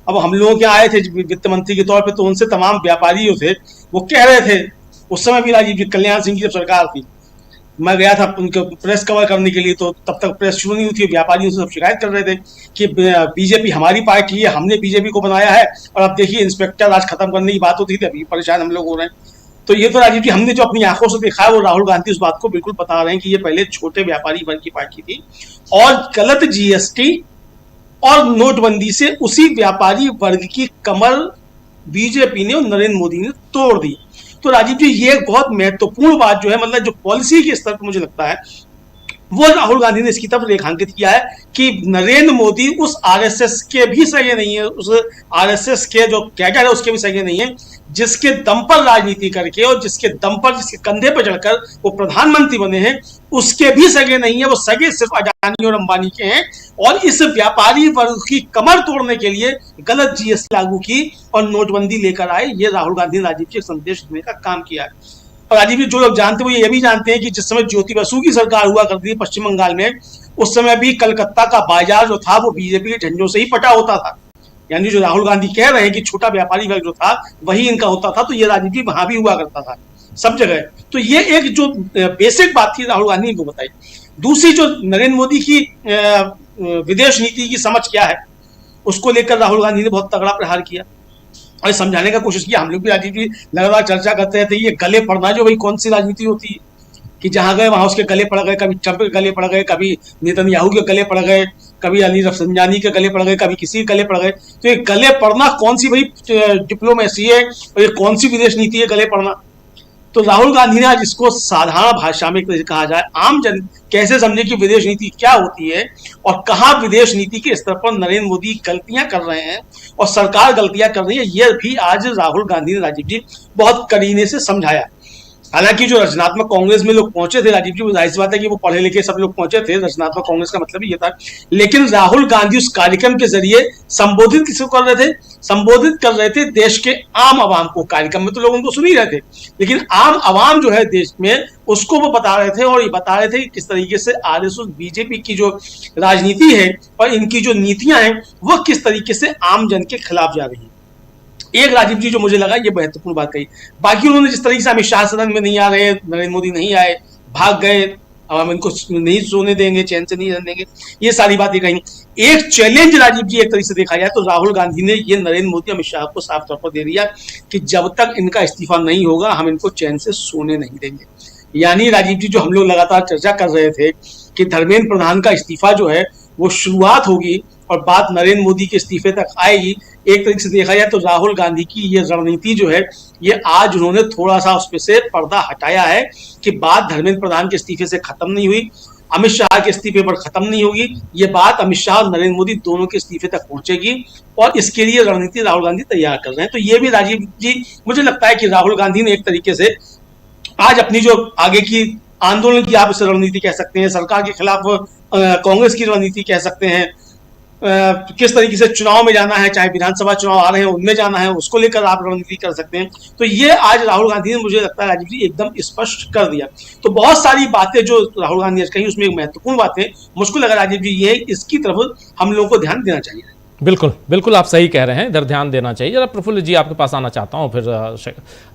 अब हम लोगों के आए थे वित्त मंत्री के तौर पे, तो उनसे तमाम व्यापारी जो थे वो कह रहे थे, उस समय भी राजीव जी कल्याण सिंह की जब सरकार थी, मैं गया था उनके प्रेस कवर करने के लिए, तो तब तक प्रेस शुरू नहीं हुई थी, व्यापारियों से सब शिकायत कर रहे थे कि बीजेपी हमारी पार्टी है, हमने बीजेपी को बनाया है, और अब देखिए इंस्पेक्टर राज खत्म करने की बात होती थी, अभी परेशान हम लोग हो रहे हैं। तो ये तो राजीव जी हमने जो अपनी आंखों से देखा है, वो राहुल गांधी उस बात को बिल्कुल बता रहे हैं कि ये पहले छोटे व्यापारी वर्ग की पार्टी थी और गलत जीएसटी और नोटबंदी से उसी व्यापारी वर्ग की कमर बीजेपी ने और नरेंद्र मोदी ने तोड़ दी। तो राजीव जी ये एक बहुत महत्वपूर्ण बात जो है, मतलब जो पॉलिसी के स्तर पर मुझे लगता है वो राहुल गांधी ने इसकी तरफ रेखांकित किया है कि नरेंद्र मोदी उस आरएसएस के भी सगे नहीं है, उस आरएसएस के जो कैडर है उसके भी सगे नहीं है, जिसके दम पर राजनीति करके और जिसके दम पर, जिसके कंधे पर चढ़कर वो प्रधानमंत्री बने हैं, उसके भी सगे नहीं है। वो सगे सिर्फ अडानी और अंबानी के हैं, और इस व्यापारी वर्ग की कमर तोड़ने के लिए गलत जीएसटी लागू की और नोटबंदी लेकर आए। ये राहुल गांधी ने राजीव जी एक संदेश देने का काम किया है। और राजीव जी जो लोग जानते हैं वो ये भी जानते हैं कि जिस समय ज्योति बसु की सरकार हुआ करती थी पश्चिम बंगाल में, उस समय भी कलकत्ता का बाजार जो था वो बीजेपी के झंडों से ही पटा होता था। यानी जो राहुल गांधी कह रहे हैं कि छोटा व्यापारी वर्ग जो था वही इनका होता था, तो ये राजीव जी वहां भी हुआ करता था सब जगह। तो ये एक जो बेसिक बात थी राहुल गांधी ने को बताई। दूसरी जो नरेंद्र मोदी की विदेश नीति की समझ क्या है, उसको लेकर राहुल गांधी ने बहुत तगड़ा प्रहार किया और समझाने का कोशिश किया। हम लोग भी राजीव जी लगातार चर्चा करते रहते हैं, ये गले पड़ना जो भाई कौन सी राजनीति होती है कि जहां गए वहां उसके गले पड़ गए, कभी ट्रंप के गले पड़ गए, कभी नेतन्याहू के गले पड़ गए, कभी अली रफसंजानी के गले पड़ गए, कभी किसी के गले पड़ गए। तो ये गले पड़ना कौन सी भाई डिप्लोमेसी है और ये कौन सी विदेश नीति है गले पड़ना? तो राहुल गांधी ने आज इसको साधारण भाषा में कहा जाए, आम जन कैसे समझे कि विदेश नीति क्या होती है और कहाँ विदेश नीति के स्तर पर नरेंद्र मोदी गलतियां कर रहे हैं और सरकार गलतियां कर रही है, ये भी आज राहुल गांधी ने राजीव जी बहुत करीने से समझाया। हालांकि जो रचनात्मक कांग्रेस में लोग पहुंचे थे राजीव जी, जाहिर सी बात है कि वो पढ़े लिखे सब लोग पहुंचे थे, रचनात्मक कांग्रेस का मतलब ये था, लेकिन राहुल गांधी उस कार्यक्रम के जरिए संबोधित किसको कर रहे थे? संबोधित कर रहे थे देश के आम आवाम को। कार्यक्रम में तो लोग उनको सुन ही रहे थे, लेकिन आम आवाम जो है देश में, उसको वो बता रहे थे और ये बता रहे थे कि किस तरीके से आरएसएस बीजेपी की जो राजनीति है और इनकी जो नीतियां हैं वो किस तरीके से आम जन के खिलाफ जा रही है। एक राजीव जी जो मुझे लगा ये महत्वपूर्ण बात कही, बाकी उन्होंने जिस तरीके से अमित शाह सदन में नहीं आ रहे, नरेंद्र मोदी नहीं आए, भाग गए, अब हम इनको नहीं सोने देंगे, चैन से नहीं रहने देंगे, ये सारी बातें कही। एक चैलेंज राजीव जी एक तरीके से देखा जाए तो राहुल गांधी ने ये नरेंद्र मोदी अमित शाह को साफ तौर पर दे दिया कि जब तक इनका इस्तीफा नहीं होगा हम इनको चैन से सोने नहीं देंगे। यानी राजीव जी जो हम लोग लगातार चर्चा कर रहे थे कि धर्मेंद्र प्रधान का इस्तीफा जो है वो शुरुआत होगी और बात नरेंद्र मोदी के इस्तीफे तक आएगी, एक तरीके से देखा जाए तो राहुल गांधी की ये रणनीति जो है ये आज उन्होंने थोड़ा सा उस पे से पर्दा हटाया है कि बात धर्मेंद्र प्रधान के इस्तीफे से खत्म नहीं हुई, अमित शाह के इस्तीफे पर खत्म नहीं होगी, ये बात अमित शाह और नरेंद्र मोदी दोनों के इस्तीफे तक पहुंचेगी और इसके लिए रणनीति राहुल गांधी तैयार कर रहे हैं। तो ये भी राजीव जी मुझे लगता है कि राहुल गांधी ने एक तरीके से आज अपनी जो आगे की आंदोलन की आप इसे रणनीति कह सकते हैं, सरकार के खिलाफ कांग्रेस की रणनीति कह सकते हैं, किस तरीके से चुनाव में जाना है, चाहे विधानसभा चुनाव आ रहे हैं उनमें जाना है, उसको लेकर आप रणनीति कर सकते हैं। तो ये आज राहुल गांधी ने मुझे लगता है राजीव जी एकदम स्पष्ट कर दिया। तो बहुत सारी बातें जो राहुल गांधी ने कही उसमें एक महत्वपूर्ण बात है मुझको लगा राजीव जी ये इसकी तरफ हम लोगों को ध्यान देना चाहिए। बिल्कुल बिल्कुल आप सही कह रहे हैं, इधर ध्यान देना चाहिए। जरा प्रफुल्ल जी आपके पास आना चाहता हूं, फिर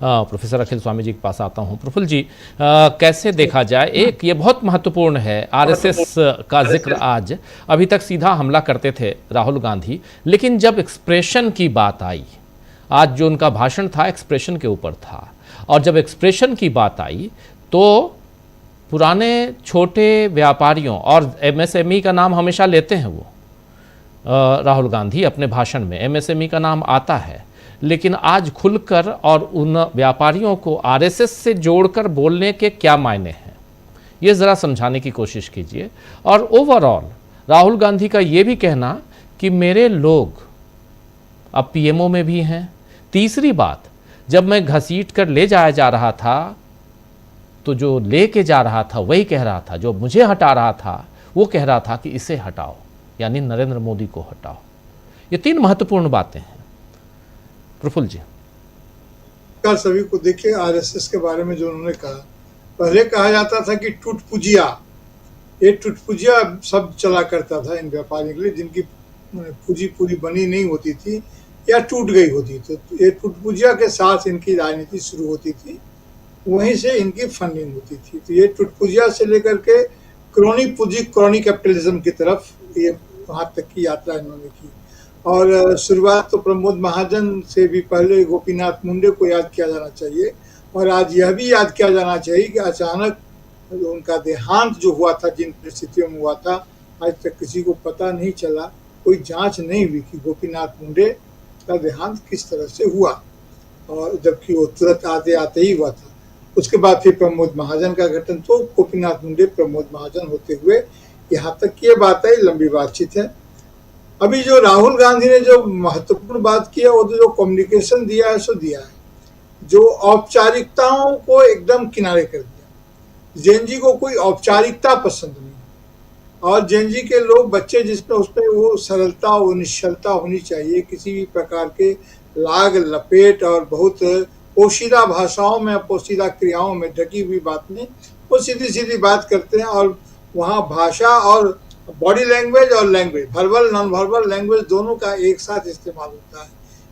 प्रोफेसर अखिल स्वामी जी के पास आता हूं। प्रफुल्ल जी कैसे देखा जाए, एक ये बहुत महत्वपूर्ण है, आरएसएस का जिक्र आज, अभी तक सीधा हमला करते थे राहुल गांधी, लेकिन जब एक्सप्रेशन की बात आई, आज जो उनका भाषण था एक्सप्रेशन के ऊपर था, और जब एक्सप्रेशन की बात आई तो पुराने छोटे व्यापारियों और एमएसएमई का नाम हमेशा लेते हैं वो राहुल गांधी अपने भाषण में, एमएसएमई का नाम आता है, लेकिन आज खुलकर और उन व्यापारियों को आरएसएस से जोड़कर बोलने के क्या मायने हैं, ये ज़रा समझाने की कोशिश कीजिए। और ओवरऑल राहुल गांधी का ये भी कहना कि मेरे लोग अब पीएमओ में भी हैं। तीसरी बात, जब मैं घसीट कर ले जाया जा रहा था तो जो लेके जा रहा था वही कह रहा था, जो मुझे हटा रहा था वो कह रहा था कि इसे हटाओ, यानी नरेंद्र मोदी को हटाओ। ये 3 महत्वपूर्ण बातें हैं। प्रफुल्ल जी, कल सभी को देखिए आरएसएस के बारे में जो उन्होंने कहा, पहले कहा जाता था कि टूटपुजिया, ये टूटपुजिया शब्द चला करता था इन व्यापारियों के लिए जिनकी पूंजी पूरी बनी नहीं होती थी या टूट गई होती थी। तो ये टूटपुजिया के साथ इनकी राजनीति शुरू होती थी, वहीं से इनकी फंडिंग होती थी। तो ये टूटपुजिया से लेकर के क्रोनी पूंजी, क्रोनी कैपिटलिज्म की तरफ ये वहाँ तक की यात्रा इन्होंने की। और शुरुआत तो प्रमोद महाजन से भी पहले गोपीनाथ मुंडे को याद किया जाना चाहिए। और आज यह भी याद किया जाना चाहिए कि अचानक उनका देहांत जो हुआ था, जिन परिस्थितियों में हुआ था, आज तक किसी को पता नहीं चला, कोई जांच नहीं हुई कि गोपीनाथ मुंडे का देहांत किस तरह से हुआ, और जबकि वो तुरंत आते आते ही हुआ था। उसके बाद फिर प्रमोद महाजन का गठन, तो गोपीनाथ मुंडे प्रमोद महाजन होते हुए यहाँ तक की ये बात है, लंबी बातचीत है। अभी जो राहुल गांधी ने जो महत्वपूर्ण बात किया, वो जो कम्युनिकेशन दिया है सो दिया है, जो औपचारिकताओं को एकदम किनारे कर दिया। जेएनजी को कोई औपचारिकता पसंद नहीं, और जेएनजी के लोग, बच्चे जिसमें उसमें वो सरलता, वो निश्चलता होनी चाहिए, किसी भी प्रकार के लाग लपेट और बहुत पोशीदा भाषाओं में, पोशीदा क्रियाओं में ढकी हुई बात नहीं, वो सीधी सीधी बात करते हैं। और वहाँ भाषा और बॉडी लैंग्वेज और language, verbal non verbal language दोनों का एक साथ इस्तेमाल होता है।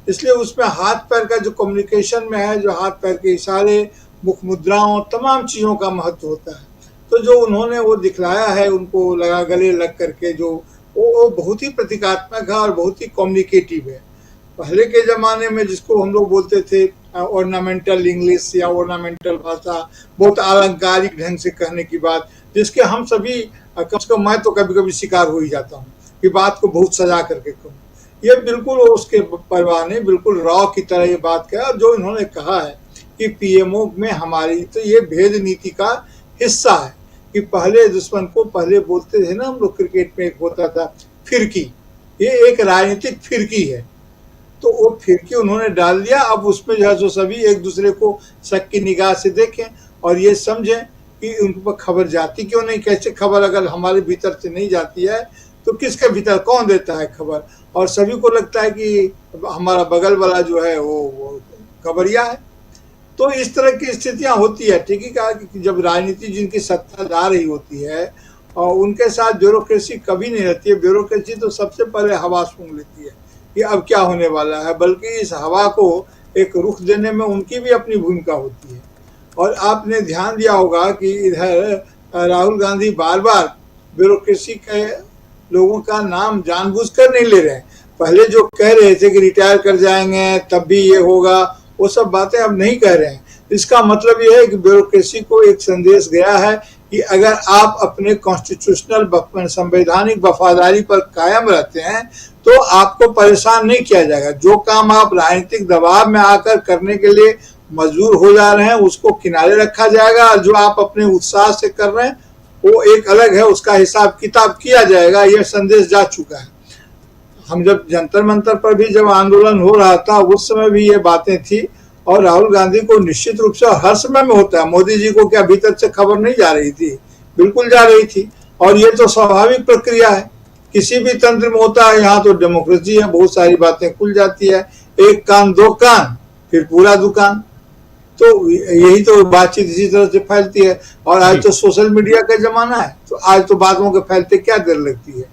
इसलिए उसमें हाथ पैर का जो कम्युनिकेशन में है, जो हाथ पैर के इशारे, मुख मुद्राओं, तमाम चीज़ों का महत्व होता है। तो जो उन्होंने वो दिखलाया है, उनको लगा गले लग करके, जो वो बहुत ही प्रतीकात्मक है और बहुत ही कम्युनिकेटिव है। पहले के ज़माने में जिसको हम लोग बोलते थे ऑर्नामेंटल इंग्लिश या ऑर्नामेंटल भाषा, बहुत अलंकारिक ढंग से कहने की बात, जिसके हम सभी, कम से कम मैं तो कभी कभी शिकार हो ही जाता हूँ कि बात को बहुत सजा करके कहूँ। ये बिल्कुल उसके परवाह नहीं, बिल्कुल रॉ की तरह ये बात कहा। और जो इन्होंने कहा है कि पीएमओ में हमारी, तो ये भेद नीति का हिस्सा है कि पहले दुश्मन को पहले बोलते थे ना हम लोग, क्रिकेट में एक होता था फिरकी, ये एक राजनीतिक फिरकी है। तो वो फिरकी उन्होंने डाल दिया। अब उसमें जो है सो सभी एक दूसरे को शक की निगाह से देखें और ये समझें कि उन पर खबर जाती क्यों नहीं, कैसे खबर अगर हमारे भीतर से नहीं जाती है तो किसके भीतर कौन देता है खबर। और सभी को लगता है कि हमारा बगल वाला जो है वो खबरिया है। तो इस तरह की स्थितियां होती है। ठीक ही कहा कि जब राजनीति जिनकी सत्ता जा रही होती है और उनके साथ ब्यूरोक्रेसी कभी नहीं रहती है। ब्यूरोक्रेसी तो सबसे पहले हवा सूंघ लेती है कि अब क्या होने वाला है, बल्कि इस हवा को एक रुख देने में उनकी भी अपनी भूमिका होती है। और आपने ध्यान दिया होगा कि इधर राहुल गांधी बार बार ब्यूरोक्रेसी के लोगों का नाम जानबूझकर नहीं ले रहे हैं। पहले जो कह रहे थे कि रिटायर कर जाएंगे तब भी ये होगा, वो सब बातें अब नहीं कह रहे हैं। इसका मतलब ये है कि ब्यूरोक्रेसी को एक संदेश गया है कि अगर आप अपने कॉन्स्टिट्यूशनल संवैधानिक वफादारी पर कायम रहते हैं तो आपको परेशान नहीं किया जाएगा। जो काम आप राजनीतिक दबाव में आकर करने के लिए मजबूर हो जा रहे हैं उसको किनारे रखा जाएगा, और जो आप अपने उत्साह से कर रहे हैं वो एक अलग है, उसका हिसाब किताब किया जाएगा। यह संदेश जा चुका है। हम जब जंतर मंतर पर भी जब आंदोलन हो रहा था उस समय भी ये बातें थी, और राहुल गांधी को निश्चित रूप से हर समय में होता है। मोदी जी को क्या भीतर से खबर नहीं जा रही थी? बिल्कुल जा रही थी, और ये तो स्वाभाविक प्रक्रिया है, किसी भी तंत्र में होता है। यहाँ तो डेमोक्रेसी है, बहुत सारी बातें खुल जाती है, एक कान दो कान फिर पूरा दुकान। तो यही तो बातचीत इसी तरह से फैलती है। और आज तो सोशल मीडिया का जमाना है, तो आज तो बातों के फैलते क्या देर लगती है।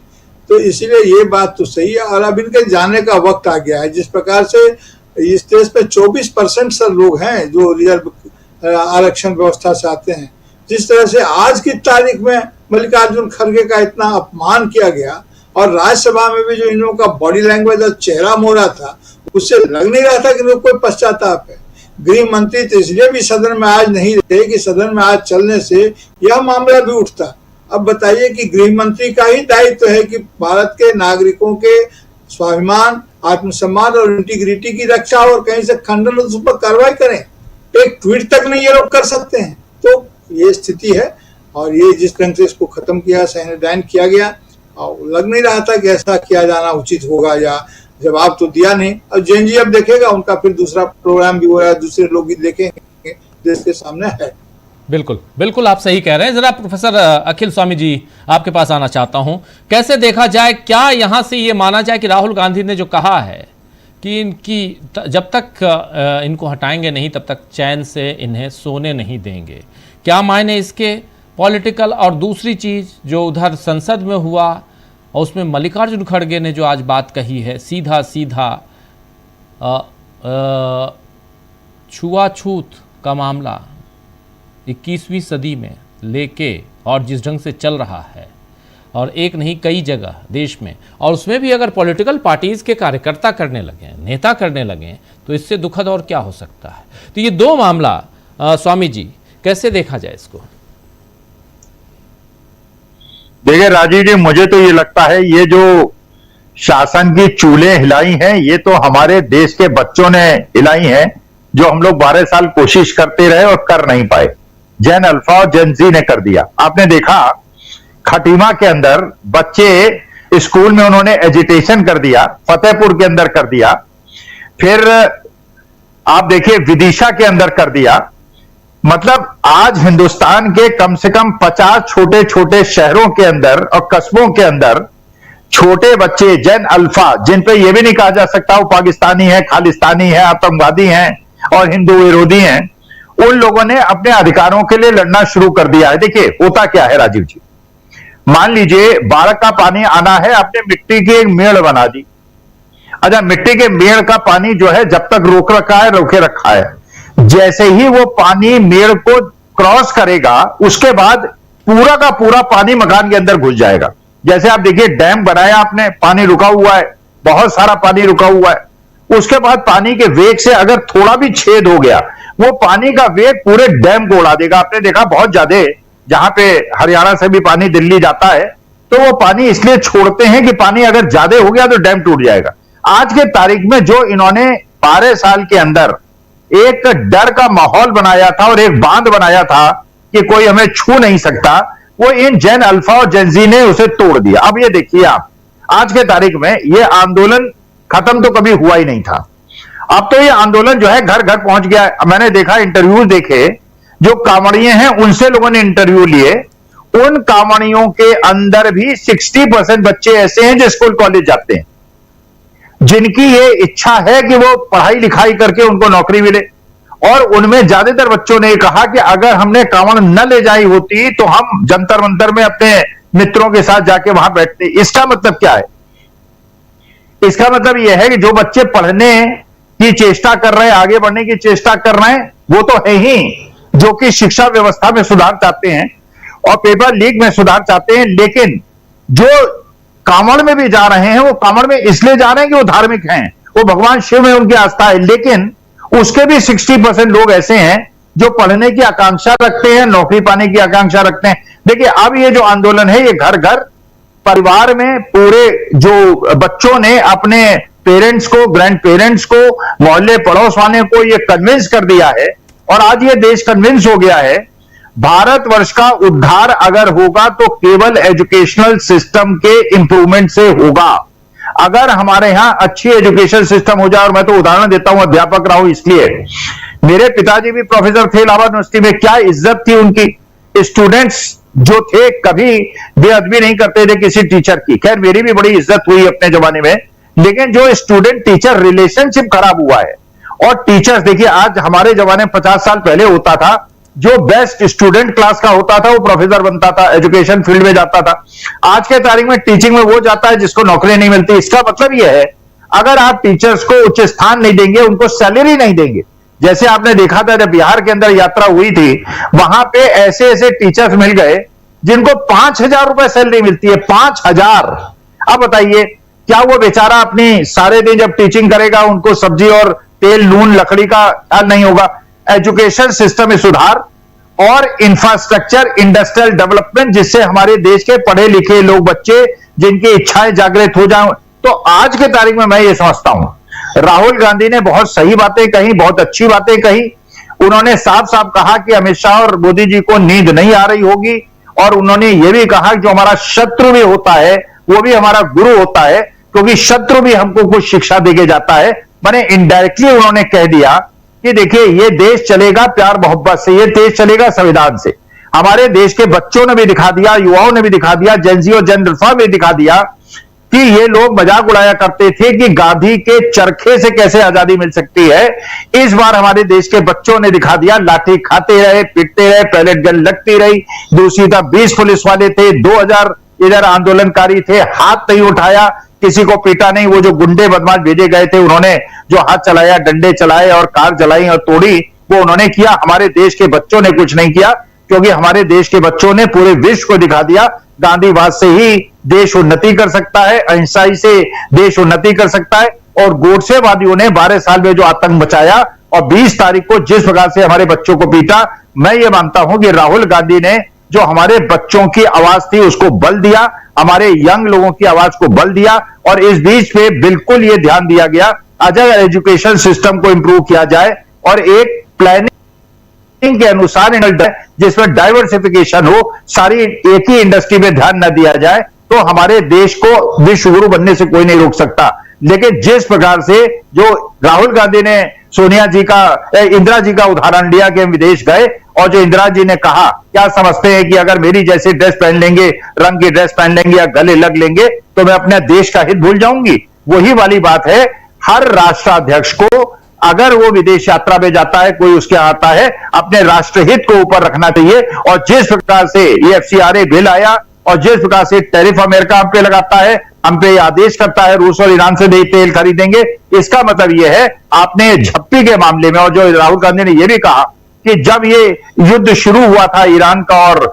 तो इसीलिए ये बात तो सही है। और अब इनके जाने का वक्त आ गया है। जिस प्रकार से इस देश पे 24% सर लोग हैं जो रिजर्व आरक्षण व्यवस्था से आते हैं, जिस तरह से आज की तारीख में मल्लिकार्जुन खड़गे का इतना अपमान किया गया, और राज्यसभा में भी जो इन लोगों का बॉडी लैंग्वेज और चेहरा मोहरा था, उससे लग नहीं रहा था कि लोग कोई पश्चाताप है। गृह मंत्री तो इसलिए भी सदन में आज नहीं रहे कि सदन में आज चलने से यह मामला भी उठता। अब बताइए कि गृह मंत्री का ही दायित्व है कि भारत के नागरिकों के स्वाभिमान, आत्मसम्मान और इंटीग्रिटी की रक्षा और कहीं से खंडन उस पर कार्रवाई करें। एक ट्वीट तक नहीं ये लोग कर सकते हैं। तो ये स्थिति है, और ये जिस ढंग से इसको खत्म किया, सैनिटाइन किया गया, और लग नहीं रहा था कि ऐसा किया जाना उचित होगा, या जवाब तो दिया नहीं। और जेएनजी अब देखेगा, उनका फिर दूसरा प्रोग्राम भी हो रहा है, दूसरे लोग भी देखेंगे, देश के सामने है। बिल्कुल बिल्कुल, आप सही कह रहे हैं। जरा प्रोफेसर अखिल स्वामी जी आपके पास आना चाहता हूं। कैसे देखा जाए, क्या यहां से ये माना जाए कि राहुल गांधी ने जो कहा है कि जब तक इनको हटाएंगे नहीं तब तक चैन से इन्हें सोने नहीं देंगे, क्या मायने इसके पॉलिटिकल? और दूसरी चीज़ जो उधर संसद में हुआ और उसमें मल्लिकार्जुन खड़गे ने जो आज बात कही है, सीधा सीधा छुआछूत का मामला 21वीं सदी में लेके और जिस ढंग से चल रहा है, और एक नहीं कई जगह देश में, और उसमें भी अगर पॉलिटिकल पार्टीज के कार्यकर्ता करने लगे, नेता करने लगे, तो इससे दुखद और क्या हो सकता है। तो ये दो मामला स्वामी जी कैसे देखा जाए इसको? देखिए राजीव जी, मुझे तो ये लगता है ये जो शासन की चूल्हे हिलाई हैं, ये तो हमारे देश के बच्चों ने हिलाई हैं, जो हम लोग 12 साल कोशिश करते रहे और कर नहीं पाए। जेन अल्फा और जेन जी ने कर दिया। आपने देखा खटीमा के अंदर बच्चे स्कूल में उन्होंने एजिटेशन कर दिया, फतेहपुर के अंदर कर दिया, फिर आप देखिए विदिशा के अंदर कर दिया। मतलब आज हिंदुस्तान के कम से कम 50 छोटे छोटे शहरों के अंदर और कस्बों के अंदर छोटे बच्चे जेन अल्फा, जिन पे यह भी नहीं कहा जा सकता वो पाकिस्तानी है, खालिस्तानी है, आतंकवादी हैं और हिंदू विरोधी हैं, उन लोगों ने अपने अधिकारों के लिए लड़ना शुरू कर दिया है। देखिए होता क्या है राजीव जी, मान लीजिए बाढ़ का पानी आना है, आपने मिट्टी की एक मेड़ बना दी। अच्छा, मिट्टी के मेड़ का पानी जो है जब तक रोक रखा है, रोके रखा है, जैसे ही वो पानी मेड़ को क्रॉस करेगा उसके बाद पूरा का पूरा पानी मकान के अंदर घुस जाएगा। जैसे आप देखिए डैम बनाया आपने, पानी रुका हुआ है, बहुत सारा पानी रुका हुआ है, उसके बाद पानी के वेग से अगर थोड़ा भी छेद हो गया, वो पानी का वेग पूरे डैम को उड़ा देगा। आपने देखा बहुत ज्यादा, जहां पे हरियाणा से भी पानी दिल्ली जाता है, तो वो पानी इसलिए छोड़ते हैं कि पानी अगर ज्यादा हो गया तो डैम टूट जाएगा। आज के तारीख में जो इन्होंने 12 साल के अंदर एक डर का माहौल बनाया था और एक बांध बनाया था कि कोई हमें छू नहीं सकता, वो इन जेन अल्फा और जेन जी ने उसे तोड़ दिया। अब ये देखिए आप, आज के तारीख में ये आंदोलन खत्म तो कभी हुआ ही नहीं था, अब तो ये आंदोलन जो है घर घर पहुंच गया है। मैंने देखा, इंटरव्यू देखे, जो कांवड़िए हैं उनसे लोगों ने इंटरव्यू लिए, उन कांवड़ियों के अंदर भी 60% बच्चे ऐसे हैं जो स्कूल कॉलेज जाते हैं, जिनकी ये इच्छा है कि वो पढ़ाई लिखाई करके उनको नौकरी मिले। और उनमें ज्यादातर बच्चों ने कहा कि अगर हमने कांवड़ न ले जाई होती तो हम जंतर मंतर में अपने मित्रों के साथ जाके वहां बैठते। इसका मतलब क्या है? इसका मतलब यह है कि जो बच्चे पढ़ने की चेष्टा कर रहे हैं, आगे बढ़ने की चेष्टा कर रहे हैं, वो तो है ही, जो कि शिक्षा व्यवस्था में सुधार चाहते हैं और पेपर लीक में सुधार चाहते हैं, लेकिन जो कांवड़ में भी जा रहे हैं वो कांवड़ में इसलिए जा रहे हैं कि वो धार्मिक हैं, वो भगवान शिव में उनकी आस्था है, लेकिन उसके भी 60% लोग ऐसे हैं जो पढ़ने की आकांक्षा रखते हैं, नौकरी पाने की आकांक्षा रखते हैं। देखिए अब ये जो आंदोलन है, ये घर घर परिवार में पूरे जो बच्चों ने अपने पेरेंट्स को, ग्रैंड पेरेंट्स को, मोहल्ले पड़ोस वाले को ये कन्विंस कर दिया है और आज ये देश कन्विंस हो गया है। भारतवर्ष का उद्धार अगर होगा तो केवल एजुकेशनल सिस्टम के इंप्रूवमेंट से होगा। अगर हमारे यहां अच्छी एजुकेशन सिस्टम हो जाए, और मैं तो उदाहरण देता हूं, अध्यापक रहा हूं इसलिए, मेरे पिताजी भी प्रोफेसर थे इलाहाबाद यूनिवर्सिटी में, क्या इज्जत थी उनकी। स्टूडेंट्स जो थे कभी बेअदबी नहीं करते थे किसी टीचर की। खैर मेरी भी बड़ी इज्जत हुई अपने जमाने में, लेकिन जो स्टूडेंट टीचर रिलेशनशिप खराब हुआ है। और टीचर्स देखिए, आज हमारे जमाने 50 साल पहले होता था, जो बेस्ट स्टूडेंट क्लास का होता था वो प्रोफेसर बनता था, एजुकेशन फील्ड में जाता था। आज के तारीख में टीचिंग में वो जाता है जिसको नौकरी नहीं मिलती। इसका मतलब यह है, अगर आप टीचर्स को उच्च स्थान नहीं देंगे, उनको सैलरी नहीं देंगे, जैसे आपने देखा था जब बिहार के अंदर यात्रा हुई थी, वहां पे ऐसे ऐसे टीचर्स मिल गए जिनको 5,000 रुपए सैलरी मिलती है, 5,000। अब बताइए, क्या वो बेचारा अपनी सारे दिन जब टीचिंग करेगा उनको सब्जी और तेल नून लकड़ी का ख्याल नहीं होगा। एजुकेशन सिस्टम में सुधार और इंफ्रास्ट्रक्चर, इंडस्ट्रियल डेवलपमेंट, जिससे हमारे देश के पढ़े लिखे लोग, बच्चे जिनकी इच्छाएं जागृत हो जाएं। तो आज के तारीख में मैं ये समझता हूं, राहुल गांधी ने बहुत सही बातें कही, बहुत अच्छी बातें कही। उन्होंने साफ साफ कहा कि अमित शाह और मोदी जी को नींद नहीं आ रही होगी, और उन्होंने ये भी कहा कि जो हमारा शत्रु भी होता है वो भी हमारा गुरु होता है, क्योंकि शत्रु भी हमको कुछ शिक्षा देके जाता है। माने इनडायरेक्टली उन्होंने कह दिया कि देखिए ये देश चलेगा प्यार मोहब्बत से, ये देश चलेगा संविधान से। हमारे देश के बच्चों ने भी दिखा दिया, युवाओं ने भी दिखा दिया, जेनजी और जेन अल्फा ने भी दिखा दिया कि ये लोग मजाक उड़ाया करते थे कि गांधी के चरखे से कैसे आजादी मिल सकती है। इस बार हमारे देश के बच्चों ने दिखा दिया, लाठी खाते रहे, पीटते रहे, पैलेट गन लगती रही, दूसरी तरफ 20 पुलिस वाले थे, 2000 इधर आंदोलनकारी थे, हाथ नहीं उठाया, किसी को पीटा नहीं। वो जो गुंडे बदमाश भेजे गए थे उन्होंने जो हाथ चलाया, डंडे चलाए और कार जलाई और तोड़ी, वो उन्होंने किया। हमारे देश के बच्चों ने कुछ नहीं किया, क्योंकि हमारे देश के बच्चों ने पूरे विश्व को दिखा दिया गांधीवाद से ही देश उन्नति कर सकता है, अहिंसा से देश उन्नति कर सकता है। और गोडसेवादियों ने 12 साल में जो आतंक मचाया और 20 तारीख को जिस प्रकार से हमारे बच्चों को पीटा, मैं ये मानता हूं कि राहुल गांधी ने जो हमारे बच्चों की आवाज थी उसको बल दिया, हमारे यंग लोगों की आवाज को बल दिया। और इस बीच में बिल्कुल ये ध्यान दिया गया अगर एजुकेशन सिस्टम को इंप्रूव किया जाए और एक प्लानिंग के अनुसार जिसमें डाइवर्सिफिकेशन हो, सारी एक ही इंडस्ट्री में ध्यान न दिया जाए, तो हमारे देश को विश्व गुरु बनने से कोई नहीं रोक सकता। लेकिन जिस प्रकार से जो राहुल गांधी ने सोनिया जी का, इंदिरा जी का उदाहरण लिया कि हम विदेश गए और जो इंदिरा जी ने कहा, क्या समझते हैं कि अगर मेरी जैसी ड्रेस पहन लेंगे, रंग की ड्रेस पहन लेंगे या गले लग लेंगे तो मैं अपने देश का हित भूल जाऊंगी? वही वाली बात है, हर राष्ट्राध्यक्ष को अगर वो विदेश यात्रा में जाता है, कोई उसके आता है, अपने राष्ट्रहित को ऊपर रखना चाहिए। और जिस प्रकार से ये FCRA बिल आया और जिस प्रकार से टैरिफ अमेरिका हम पे लगाता है, हम पे आदेश करता है रूस और ईरान से नहीं तेल खरीदेंगे, इसका मतलब यह है आपने झप्पी के मामले में, और जो राहुल गांधी ने यह भी कहा कि जब ये युद्ध शुरू हुआ था ईरान का और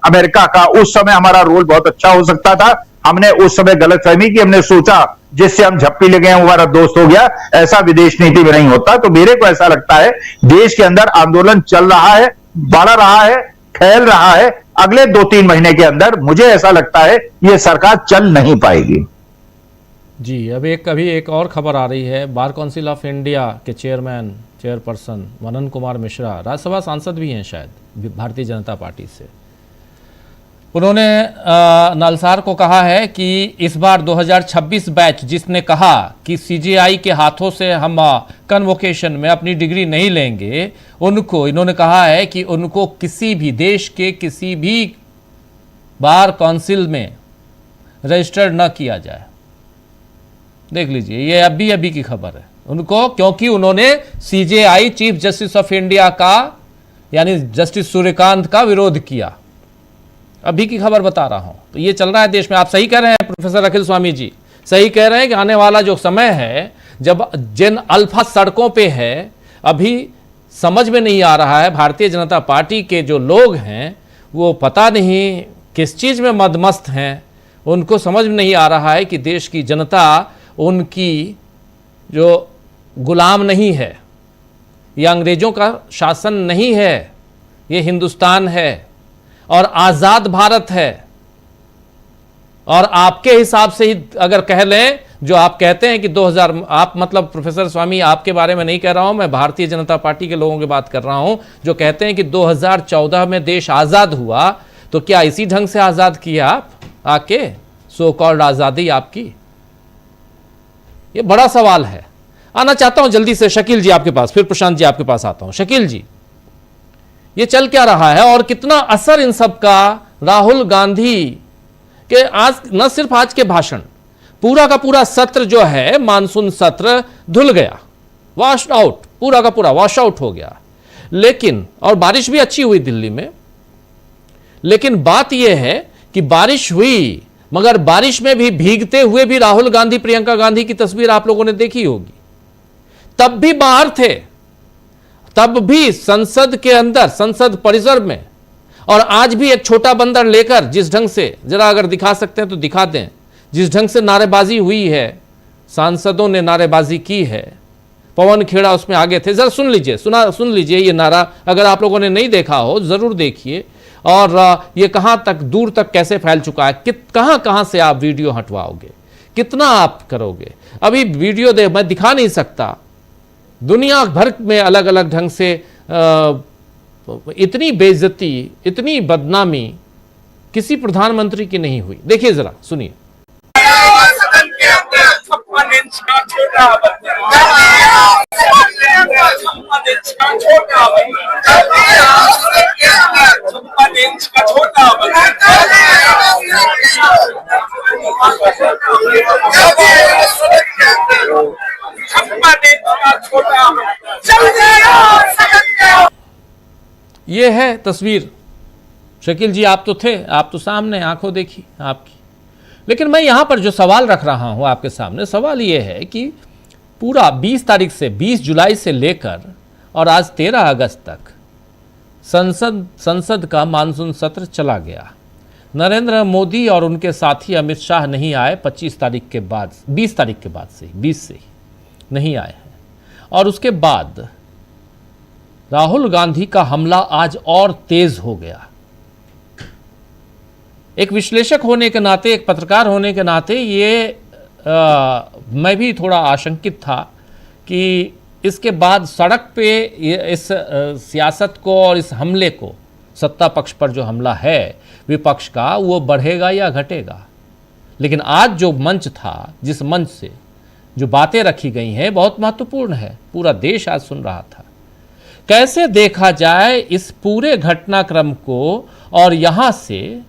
अमेरिका का, उस समय हमारा रोल बहुत अच्छा हो सकता था। हमने उस समय गलतफहमी की, हमने सोचा जिससे हम झप्पी ले गए हमारा दोस्त हो गया, ऐसा विदेश नीति में नहीं होता। तो मेरे को ऐसा लगता है देश के अंदर आंदोलन चल रहा है, बढ़ रहा है, फैल रहा है। अगले 2-3 महीने के अंदर मुझे ऐसा लगता है ये सरकार चल नहीं पाएगी। जी, अभी एक और खबर आ रही है। बार काउंसिल ऑफ इंडिया के चेयरपर्सन मनन कुमार मिश्रा, राज्यसभा सांसद भी हैं शायद भारतीय जनता पार्टी से, उन्होंने नलसार को कहा है कि इस बार 2026 बैच जिसने कहा कि CJI के हाथों से हम कन्वोकेशन में अपनी डिग्री नहीं लेंगे, उनको इन्होंने कहा है कि उनको किसी भी देश के किसी भी बार काउंसिल में रजिस्टर्ड न किया जाए। देख लीजिए, ये अभी की खबर है उनको, क्योंकि उन्होंने CJI chief justice of India का यानी जस्टिस सूर्यकांत का विरोध किया। अभी की खबर बता रहा हूं। तो ये चल रहा है देश में। आप सही कह रहे हैं प्रोफेसर अखिल स्वामी जी, सही कह रहे हैं कि आने वाला जो समय है जब जेन अल्फा सड़कों पे है, अभी समझ में नहीं आ रहा है भारतीय जनता पार्टी के जो लोग हैं वो पता नहीं किस चीज़ में मदमस्त हैं। उनको समझ में नहीं आ रहा है कि देश की जनता उनकी जो गुलाम नहीं है, ये अंग्रेज़ों का शासन नहीं है, ये हिंदुस्तान है और आज़ाद भारत है। और आपके हिसाब से ही अगर कह लें, जो आप कहते हैं कि 2000, आप मतलब प्रोफेसर स्वामी आपके बारे में नहीं कह रहा हूं, मैं भारतीय जनता पार्टी के लोगों की बात कर रहा हूं जो कहते हैं कि 2014 में देश आज़ाद हुआ, तो क्या इसी ढंग से आज़ाद किया आप आके, सो कॉल्ड आज़ादी आपकी? ये बड़ा सवाल है। आना चाहता हूं जल्दी से शकील जी आपके पास, फिर प्रशांत जी आपके पास आता हूं। शकील जी, ये चल क्या रहा है और कितना असर इन सब का राहुल गांधी के आज, न सिर्फ आज के भाषण, पूरा का पूरा सत्र जो है मानसून सत्र धुल गया, वॉश आउट, पूरा का पूरा वॉश आउट हो गया। लेकिन और बारिश भी अच्छी हुई दिल्ली में, लेकिन बात यह है कि बारिश हुई मगर बारिश में भी भीगते हुए भी राहुल गांधी, प्रियंका गांधी की तस्वीर आप लोगों ने देखी होगी। तब भी बाहर थे, तब भी संसद के अंदर, संसद परिसर में, और आज भी एक छोटा बंदर लेकर जिस ढंग से, जरा अगर दिखा सकते हैं तो दिखा दें, जिस ढंग से नारेबाजी हुई है, सांसदों ने नारेबाजी की है, पवन खेड़ा उसमें आगे थे। जरा सुन लीजिए ये नारा, अगर आप लोगों ने नहीं देखा हो जरूर देखिए। और ये कहां तक, दूर तक कैसे फैल चुका है, कहां से आप वीडियो हटवाओगे, कितना आप करोगे। अभी वीडियो मैं दिखा नहीं सकता, दुनिया भर में अलग अलग ढंग से इतनी बेइज्जती, इतनी बदनामी किसी प्रधानमंत्री की नहीं हुई। देखिए जरा सुनिए। इंच का छोटा छप्पन इंच का छोटा ये है तस्वीर। शकील जी आप तो थे, आप तो सामने आंखों देखी आपकी। लेकिन मैं यहां पर जो सवाल रख रहा हूं आपके सामने, सवाल ये है कि पूरा 20 तारीख से 20 जुलाई से लेकर और आज 13 अगस्त तक संसद का मानसून सत्र चला गया। नरेंद्र मोदी और उनके साथी अमित शाह नहीं आए 25 तारीख के बाद, 20 तारीख के बाद से, 20 से नहीं आए हैं। और उसके बाद राहुल गांधी का हमला आज और तेज हो गया। एक विश्लेषक होने के नाते, एक पत्रकार होने के नाते ये मैं भी थोड़ा आशंकित था कि इसके बाद सड़क पे इस सियासत को और इस हमले को, सत्ता पक्ष पर जो हमला है विपक्ष का, वो बढ़ेगा या घटेगा। लेकिन आज जो मंच था, जिस मंच से जो बातें रखी गई हैं, बहुत महत्वपूर्ण है। पूरा देश आज सुन रहा था। कैसे देखा जाए इस पूरे घटनाक्रम को, और यहां से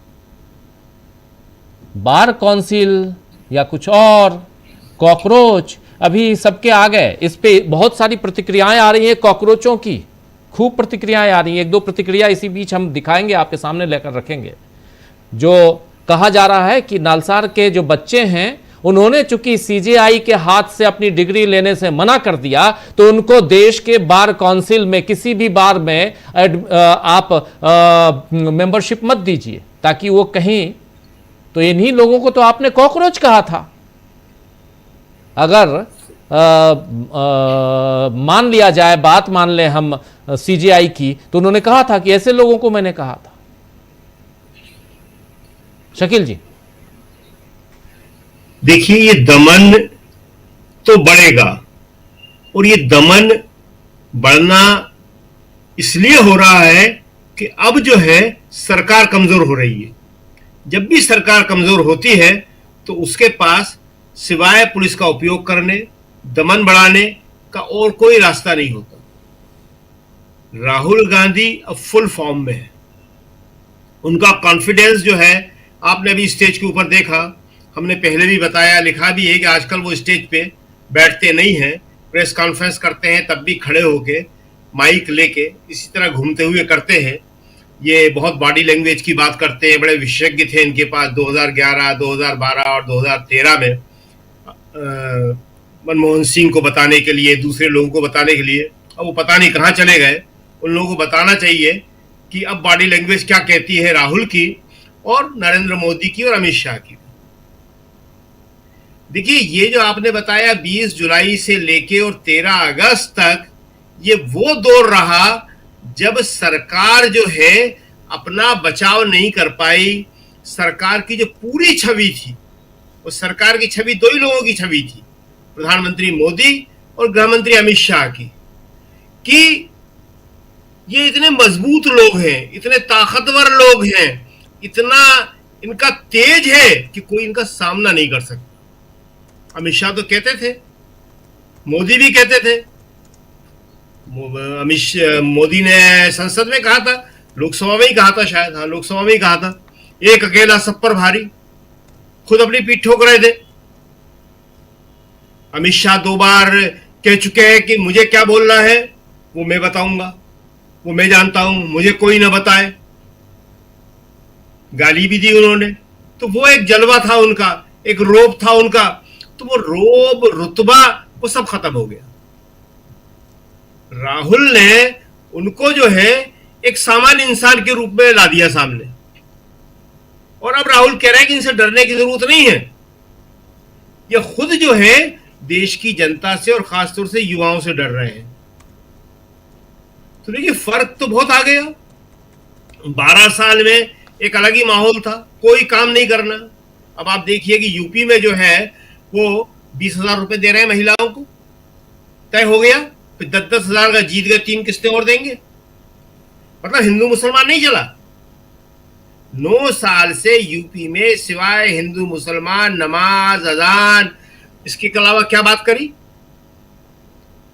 बार काउंसिल या कुछ और, कॉकरोच अभी सबके आ गए। इस पे बहुत सारी प्रतिक्रियाएं आ रही हैं, कॉकरोचों की खूब प्रतिक्रियाएं आ रही हैं। एक दो प्रतिक्रिया इसी बीच हम दिखाएंगे, आपके सामने लेकर रखेंगे। जो कहा जा रहा है कि नालसार के जो बच्चे हैं, उन्होंने चूंकि सीजेआई के हाथ से अपनी डिग्री लेने से मना कर दिया, तो उनको देश के बार काउंसिल में किसी भी बार में आप मेंबरशिप मत दीजिए, ताकि वो कहीं, तो इन्हीं लोगों को तो आपने कॉकरोच कहा था। अगर मान लिया जाए, बात मान ले हम सीजेआई की, तो उन्होंने कहा था कि ऐसे लोगों को मैंने कहा था। शकील जी देखिए, ये दमन तो बढ़ेगा, और ये दमन बढ़ना इसलिए हो रहा है कि अब जो है सरकार कमजोर हो रही है। जब भी सरकार कमजोर होती है तो उसके पास सिवाय पुलिस का उपयोग करने, दमन बढ़ाने का और कोई रास्ता नहीं होता। राहुल गांधी अब फुल फॉर्म में है। उनका कॉन्फिडेंस जो है, आपने अभी स्टेज के ऊपर देखा, हमने पहले भी बताया, लिखा भी है कि आजकल वो स्टेज पे बैठते नहीं हैं, प्रेस कॉन्फ्रेंस करते हैं तब भी खड़े होके माइक लेके इसी तरह घूमते हुए करते हैं। ये बहुत बॉडी लैंग्वेज की बात करते हैं, बड़े विशेषज्ञ थे इनके पास 2011, 2012 और 2013 में मनमोहन सिंह को बताने के लिए, दूसरे लोगों को बताने के लिए। अब वो पता नहीं कहाँ चले गए। उन लोगों को बताना चाहिए कि अब बॉडी लैंग्वेज क्या कहती है राहुल की और नरेंद्र मोदी की और अमित शाह की। देखिए, ये जो आपने बताया 20 जुलाई से लेके और 13 अगस्त तक, ये वो दौर रहा जब सरकार जो है अपना बचाव नहीं कर पाई। सरकार की जो पूरी छवि थी, वो सरकार की छवि दो ही लोगों की छवि थी, प्रधानमंत्री मोदी और गृहमंत्री अमित शाह की, कि ये इतने मजबूत लोग हैं, इतने ताकतवर लोग हैं, इतना इनका तेज है कि कोई इनका सामना नहीं कर सकता। अमित शाह तो कहते थे, मोदी भी कहते थे। मोदी ने संसद में कहा था, लोकसभा में ही कहा था, शायद हाँ लोकसभा में ही कहा था, एक अकेला सब पर भारी, खुद अपनी पीठ ठोक रहे थे। अमित शाह 2 बार कह चुके हैं कि मुझे क्या बोलना है वो मैं बताऊंगा, वो मैं जानता हूं, मुझे कोई ना बताए। गाली भी दी उन्होंने। तो वो एक जलवा था उनका, एक रोब था उनका। तो वो रोब, रुतबा, वो सब खत्म हो गया। राहुल ने उनको जो है एक सामान्य इंसान के रूप में ला दिया सामने, और अब राहुल कह रहे हैं कि इनसे डरने की जरूरत नहीं है। ये खुद जो है देश की जनता से और खासतौर से युवाओं से डर रहे हैं। तो देखिए, फर्क तो बहुत आ गया। 12 साल में एक अलग ही माहौल था, कोई काम नहीं करना। अब आप देखिए कि यूपी में जो है वो 20,000 रुपए दे रहे हैं महिलाओं को, तय हो गया। फिर 10-10 हजार का जीत गए, 3 किस्तें और देंगे। मतलब हिंदू मुसलमान नहीं चला। 9 साल से यूपी में सिवाय हिंदू मुसलमान, नमाज, अजान, इसके अलावा क्या बात करी?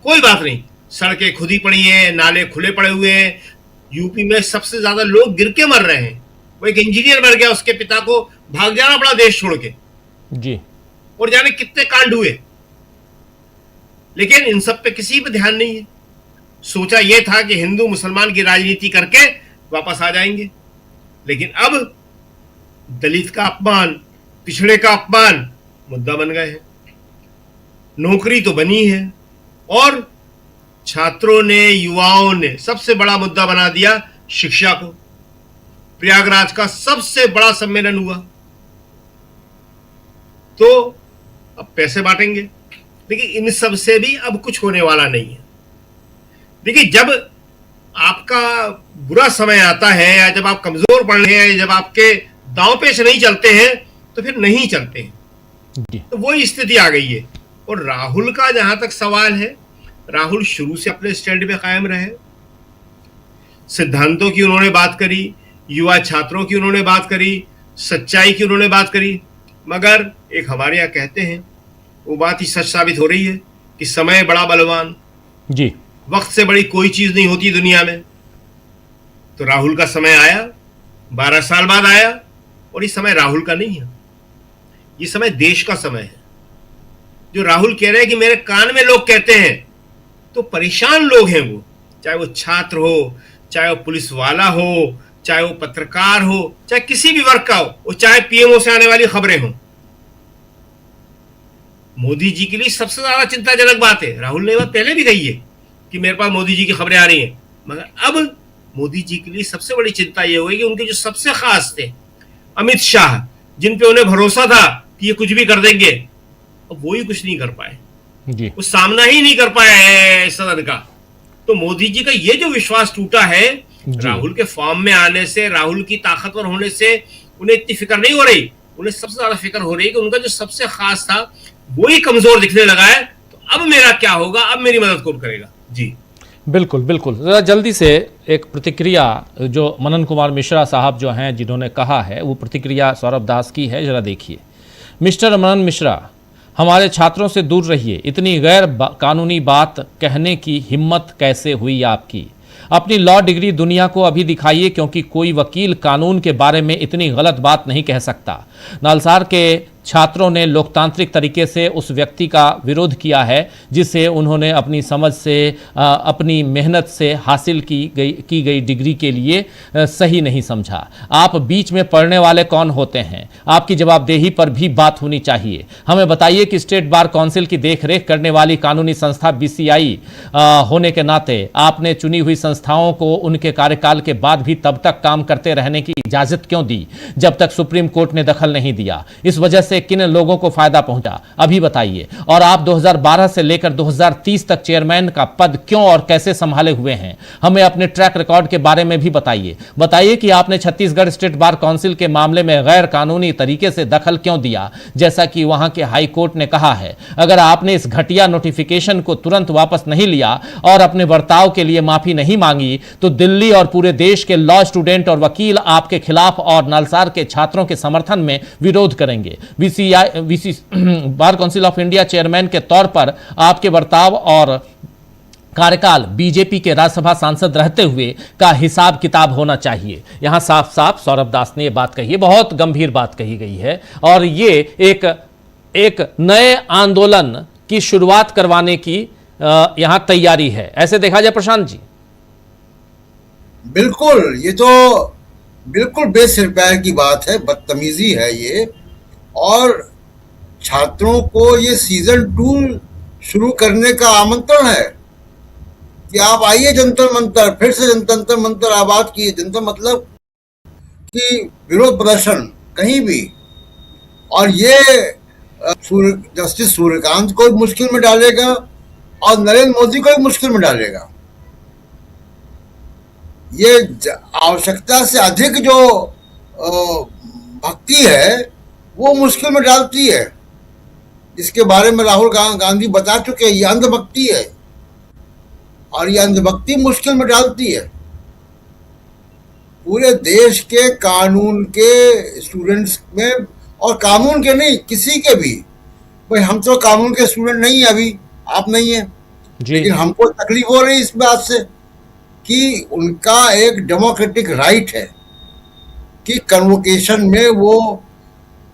कोई बात नहीं। सड़कें खुदी पड़ी हैं, नाले खुले पड़े हुए हैं। यूपी में सबसे ज्यादा लोग गिर के मर रहे हैं। वो एक इंजीनियर मर गया, उसके पिता को भाग जाना पड़ा देश छोड़ के जी। और जाने कितने कांड हुए, लेकिन इन सब पे किसी पे ध्यान नहीं है। सोचा यह था कि हिंदू मुसलमान की राजनीति करके वापस आ जाएंगे, लेकिन अब दलित का अपमान, पिछड़े का अपमान मुद्दा बन गए हैं। नौकरी तो बनी है और छात्रों ने, युवाओं ने सबसे बड़ा मुद्दा बना दिया शिक्षा को। प्रयागराज का सबसे बड़ा सम्मेलन हुआ, तो अब पैसे बांटेंगे, लेकिन इन सब से भी अब कुछ होने वाला नहीं है। देखिए, जब आपका बुरा समय आता है या जब आप कमजोर पड़ रहे हैं, जब आपके दांव पेच नहीं चलते हैं, तो फिर नहीं चलते हैं। तो वही स्थिति आ गई है। और राहुल का जहां तक सवाल है, राहुल शुरू से अपने स्टैंड पे कायम रहे। सिद्धांतों की उन्होंने बात करी, युवा छात्रों की उन्होंने बात करी, सच्चाई की उन्होंने बात करी, मगर एक हमारे यहाँ कहते हैं, वो बात ही सच साबित हो रही है कि समय बड़ा बलवान जी। वक्त से बड़ी कोई चीज नहीं होती दुनिया में। तो राहुल का समय आया, 12 साल बाद आया, और ये समय राहुल का नहीं है, ये समय देश का समय है। जो राहुल कह रहे हैं कि मेरे कान में लोग कहते हैं, तो परेशान लोग हैं वो, चाहे वो छात्र हो, चाहे वो पुलिस वाला हो, चाहे वो पत्रकार हो, चाहे किसी भी वर्ग का हो, वो चाहे पीएमओ से आने वाली खबरें हों। मोदी जी के लिए सबसे ज्यादा चिंताजनक बात है, राहुल ने बात पहले भी कही है कि मेरे पास मोदी जी की खबरें आ रही हैं, मगर अब मोदी जी के लिए सबसे बड़ी चिंता यह हुई कि उनके जो सबसे खास थे अमित शाह, जिन पे उन्हें भरोसा था कि ये कुछ भी कर देंगे, अब वो ही कुछ नहीं कर पाए जी। वो सामना ही नहीं कर पाया है सदन का। तो मोदी जी का ये जो विश्वास टूटा है राहुल के फॉर्म में आने से, राहुल की ताकतवर होने से, उन्हें इतनी फिक्र नहीं हो रही। उन्हें सबसे ज्यादा फिक्र हो रही है कि उनका जो सबसे खास था वो ही कमजोर दिखने लगा है, तो अब मेरा क्या होगा, अब मेरी मदद कौन करेगा। जी बिल्कुल बिल्कुल। जरा जल्दी से एक प्रतिक्रिया जो मनन कुमार मिश्रा साहब जो हैं, जिन्होंने कहा है, वो प्रतिक्रिया सौरभ दास की है, जरा देखिए। मिस्टर मनन मिश्रा, हमारे छात्रों से दूर रहिए। इतनी गैर कानूनी बात कहने की हिम्मत कैसे हुई आपकी? अपनी लॉ डिग्री दुनिया को अभी दिखाइए, क्योंकि कोई वकील कानून के बारे में इतनी गलत बात नहीं कह सकता। नलसार के छात्रों ने लोकतांत्रिक तरीके से उस व्यक्ति का विरोध किया है जिसे उन्होंने अपनी समझ से, अपनी मेहनत से हासिल की गई डिग्री के लिए सही नहीं समझा। आप बीच में पढ़ने वाले कौन होते हैं? आपकी जवाबदेही पर भी बात होनी चाहिए। हमें बताइए कि स्टेट बार काउंसिल की देखरेख करने वाली कानूनी संस्था बीसीआई होने के नाते आपने चुनी हुई संस्थाओं को उनके कार्यकाल के बाद भी तब तक काम करते रहने की इजाजत क्यों दी जब तक सुप्रीम कोर्ट ने दखल नहीं दिया? इस वजह से किन लोगों को फायदा पहुंचा, अभी बताइए। और आप 2012 से लेकर 2030 तक चेयरमैन का पद क्यों और कैसे संभाले हुए हैं? हमें अपने ट्रैक रिकॉर्ड के बारे में भी बताइए कि आपने छत्तीसगढ़ स्टेट बार काउंसिल के मामले में गैर कानूनी तरीके से दखल क्यों दिया, जैसा कि वहां के हाई कोर्ट ने कहा है। अगर आपने इस घटिया नोटिफिकेशन को तुरंत वापस नहीं लिया और अपने बर्ताव के लिए माफी नहीं मांगी, तो दिल्ली और पूरे देश के लॉ स्टूडेंट और वकील आपके खिलाफ और नलसार के छात्रों के समर्थन में विरोध करेंगे। Bar council of India chairman के तौर पर आपके बर्ताव और कार्यकाल बीजेपी के राज्यसभा सांसद रहते हुए का हिसाब किताब होना चाहिए। यहां साफ साफ सौरभ दास ने यह बात कही है, बहुत गंभीर बात कही गई है, और ये एक नए आंदोलन की शुरुआत करवाने की यहां तैयारी है, ऐसे देखा जाए प्रशांत जी? बिल्कुल, ये तो बिल्कुल बेसिर की बात है, बदतमीजी है ये। और छात्रों को ये सीजन 2 शुरू करने का आमंत्रण है कि आप आइए जंतर मंतर, फिर से जंतर मंतर आबाद किए। जंतर मतलब कि विरोध प्रदर्शन कहीं भी। और ये जस्टिस सूर्यकांत को मुश्किल में डालेगा और नरेंद्र मोदी को भी मुश्किल में डालेगा। ये आवश्यकता से अधिक जो भक्ति है वो मुश्किल में डालती है, जिसके बारे में राहुल गांधी बता चुके हैं। ये अंधभक्ति है और ये अंधभक्ति मुश्किल में डालती है पूरे देश के कानून के स्टूडेंट्स में, और कानून के नहीं, किसी के भी। भाई हम तो कानून के स्टूडेंट नहीं है, अभी आप नहीं है, लेकिन हमको तकलीफ हो रही इस बात से कि उनका एक डेमोक्रेटिक राइट है कि कन्वोकेशन में वो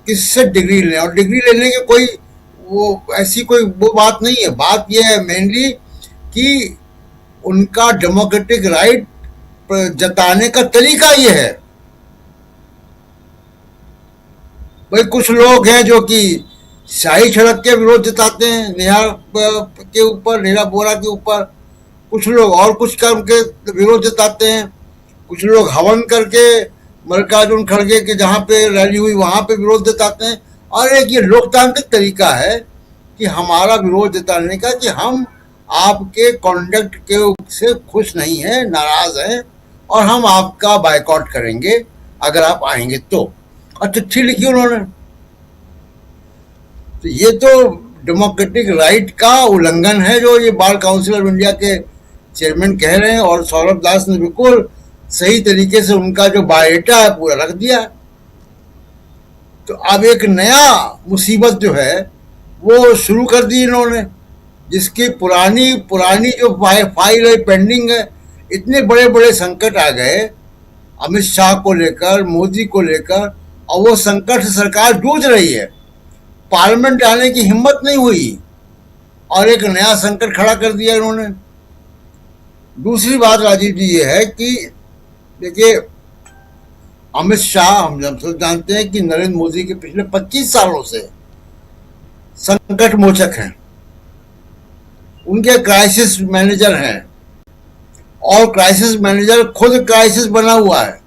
किससे डिग्री लें, और डिग्री लेने के कोई वो ऐसी कोई वो बात नहीं है। बात ये है मेनली कि उनका डेमोक्रेटिक राइट जताने का तरीका ये है। भाई कुछ लोग हैं जो कि शाही सड़क के विरोध जताते हैं, नेहा के ऊपर, नेहा बोरा के ऊपर, कुछ लोग और कुछ कर्म के विरोध जताते हैं, कुछ लोग हवन करके मल्लिकार्जुन खड़गे के जहाँ पे रैली हुई वहां पे विरोध जताते हैं। और एक ये लोकतांत्रिक तरीका है कि हमारा विरोध जताने का कि हम आपके कॉन्डक्ट के से खुश नहीं हैं, नाराज हैं, और हम आपका बायकॉट करेंगे अगर आप आएंगे तो। और चिट्ठी लिखी उन्होंने। तो ये तो डेमोक्रेटिक राइट का उल्लंघन है जो ये बार काउंसिल ऑफ इंडिया के चेयरमैन कह रहे हैं। और सौरभ दास ने बिल्कुल सही तरीके से उनका जो बायोडाटा है पूरा रख दिया। तो अब एक नया मुसीबत जो है वो शुरू कर दी इन्होंने, जिसकी पुरानी जो फाइल है पेंडिंग है। इतने बड़े बड़े संकट आ गए अमित शाह को लेकर, मोदी को लेकर, और वो संकट से सरकार जूझ रही है। पार्लियामेंट आने की हिम्मत नहीं हुई और एक नया संकट खड़ा कर दिया इन्होंने। दूसरी बात राजीव जी ये है कि देखिए अमित शाह, हम सब जानते हैं कि नरेंद्र मोदी के पिछले 25 सालों से संकट मोचक हैं, उनके क्राइसिस मैनेजर हैं, और क्राइसिस मैनेजर खुद क्राइसिस बना हुआ है।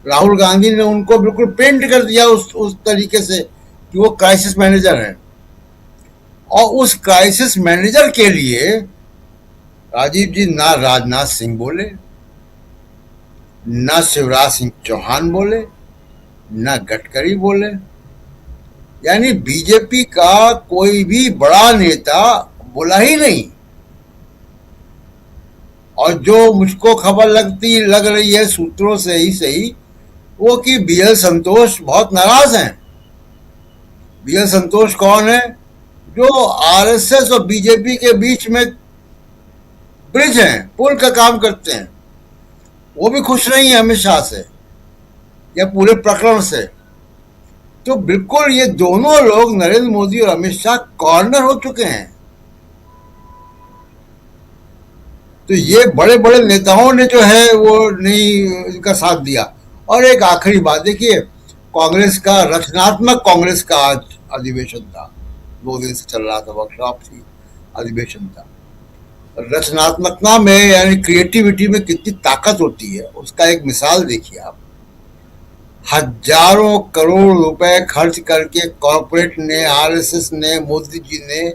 राहुल गांधी ने उनको बिल्कुल पेंट कर दिया उस तरीके से कि वो क्राइसिस मैनेजर हैं। और उस क्राइसिस मैनेजर के लिए राजीव जी ना राजनाथ सिंह बोले, ना शिवराज सिंह चौहान बोले, ना गडकरी बोले, यानी बीजेपी का कोई भी बड़ा नेता बोला ही नहीं। और जो मुझको खबर लग रही है सूत्रों से ही सही, वो कि बीएल संतोष बहुत नाराज हैं। बीएल संतोष कौन है? जो आरएसएस और बीजेपी के बीच में ब्रिज हैं, पुल का काम करते हैं। वो भी खुश नहीं है अमित शाह से या पूरे प्रकरण से। तो बिल्कुल ये दोनों लोग, नरेंद्र मोदी और अमित शाह, कॉर्नर हो चुके हैं। तो ये बड़े बड़े नेताओं ने जो है वो नहीं इनका साथ दिया। और एक आखिरी बात देखिए, कांग्रेस का रचनात्मक कांग्रेस का आज अधिवेशन था, 2 दिन से चल रहा था, वर्कशॉप थी, अधिवेशन था। रचनात्मकता में यानी क्रिएटिविटी में कितनी ताकत होती है उसका एक मिसाल देखिए आप। हजारों करोड़ रुपए खर्च करके कॉर्पोरेट ने, आरएसएस ने, मोदी जी ने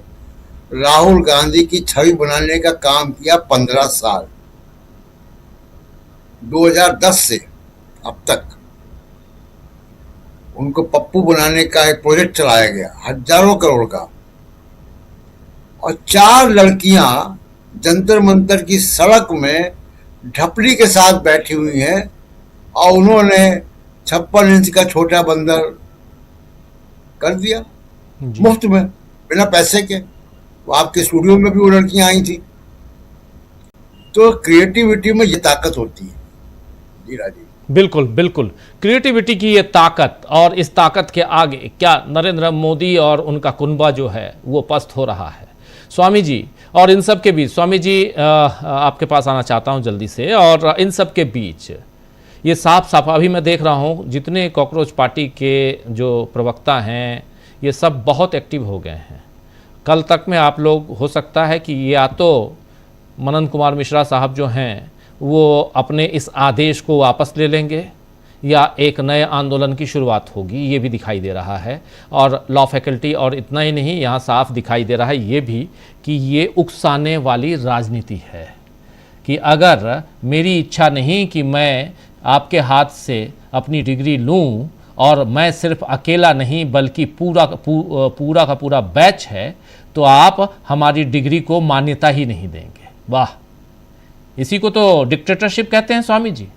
राहुल गांधी की छवि बनाने का काम किया 15 साल, 2010 से अब तक उनको पप्पू बनाने का एक प्रोजेक्ट चलाया गया हजारों करोड़ का। और 4 लड़कियां जंतर मंतर की सड़क में ढपली के साथ बैठी हुई हैं और उन्होंने 56 इंच का छोटा बंदर कर दिया मुफ्त में, बिना पैसे के। वो आपके स्टूडियो में भी वो लड़कियां आई थी। तो क्रिएटिविटी में ये ताकत होती है। जी राजीव, बिल्कुल बिल्कुल, क्रिएटिविटी की ये ताकत, और इस ताकत के आगे क्या नरेंद्र मोदी और उनका कुनबा जो है वो पस्त हो रहा है। स्वामी जी, और इन सब के बीच, स्वामी जी आपके पास आना चाहता हूं जल्दी से, और इन सब के बीच ये साफ साफ अभी मैं देख रहा हूं जितने कॉकरोच पार्टी के जो प्रवक्ता हैं ये सब बहुत एक्टिव हो गए हैं। कल तक में आप लोग, हो सकता है कि या तो मनन कुमार मिश्रा साहब जो हैं वो अपने इस आदेश को वापस ले लेंगे या एक नए आंदोलन की शुरुआत होगी, ये भी दिखाई दे रहा है। और लॉ फैकल्टी, और इतना ही नहीं, यहाँ साफ दिखाई दे रहा है ये भी कि ये उकसाने वाली राजनीति है कि अगर मेरी इच्छा नहीं कि मैं आपके हाथ से अपनी डिग्री लूँ, और मैं सिर्फ अकेला नहीं बल्कि पूरा का पूरा बैच है, तो आप हमारी डिग्री को मान्यता ही नहीं देंगे। वाह, इसी को तो डिक्टेटरशिप कहते हैं स्वामी जी।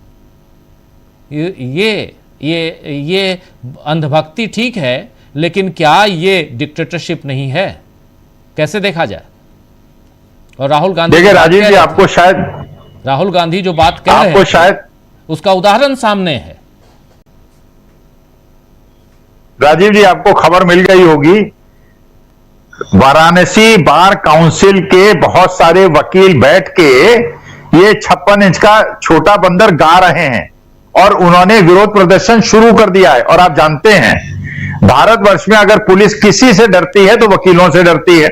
ये अंधभक्ति ठीक है, लेकिन क्या ये डिक्टेटरशिप नहीं है? कैसे देखा जाए? और राहुल गांधी देखिए राजीव जी, आपको शायद राहुल गांधी जो बात कह रहे हैं आपको शायद उसका उदाहरण सामने है। राजीव जी, आपको खबर मिल गई होगी, वाराणसी बार काउंसिल के बहुत सारे वकील बैठ के ये 56 इंच का छोटा बंदर गा रहे हैं और उन्होंने विरोध प्रदर्शन शुरू कर दिया है। और आप जानते हैं, भारतवर्ष में अगर पुलिस किसी से डरती है तो वकीलों से डरती है।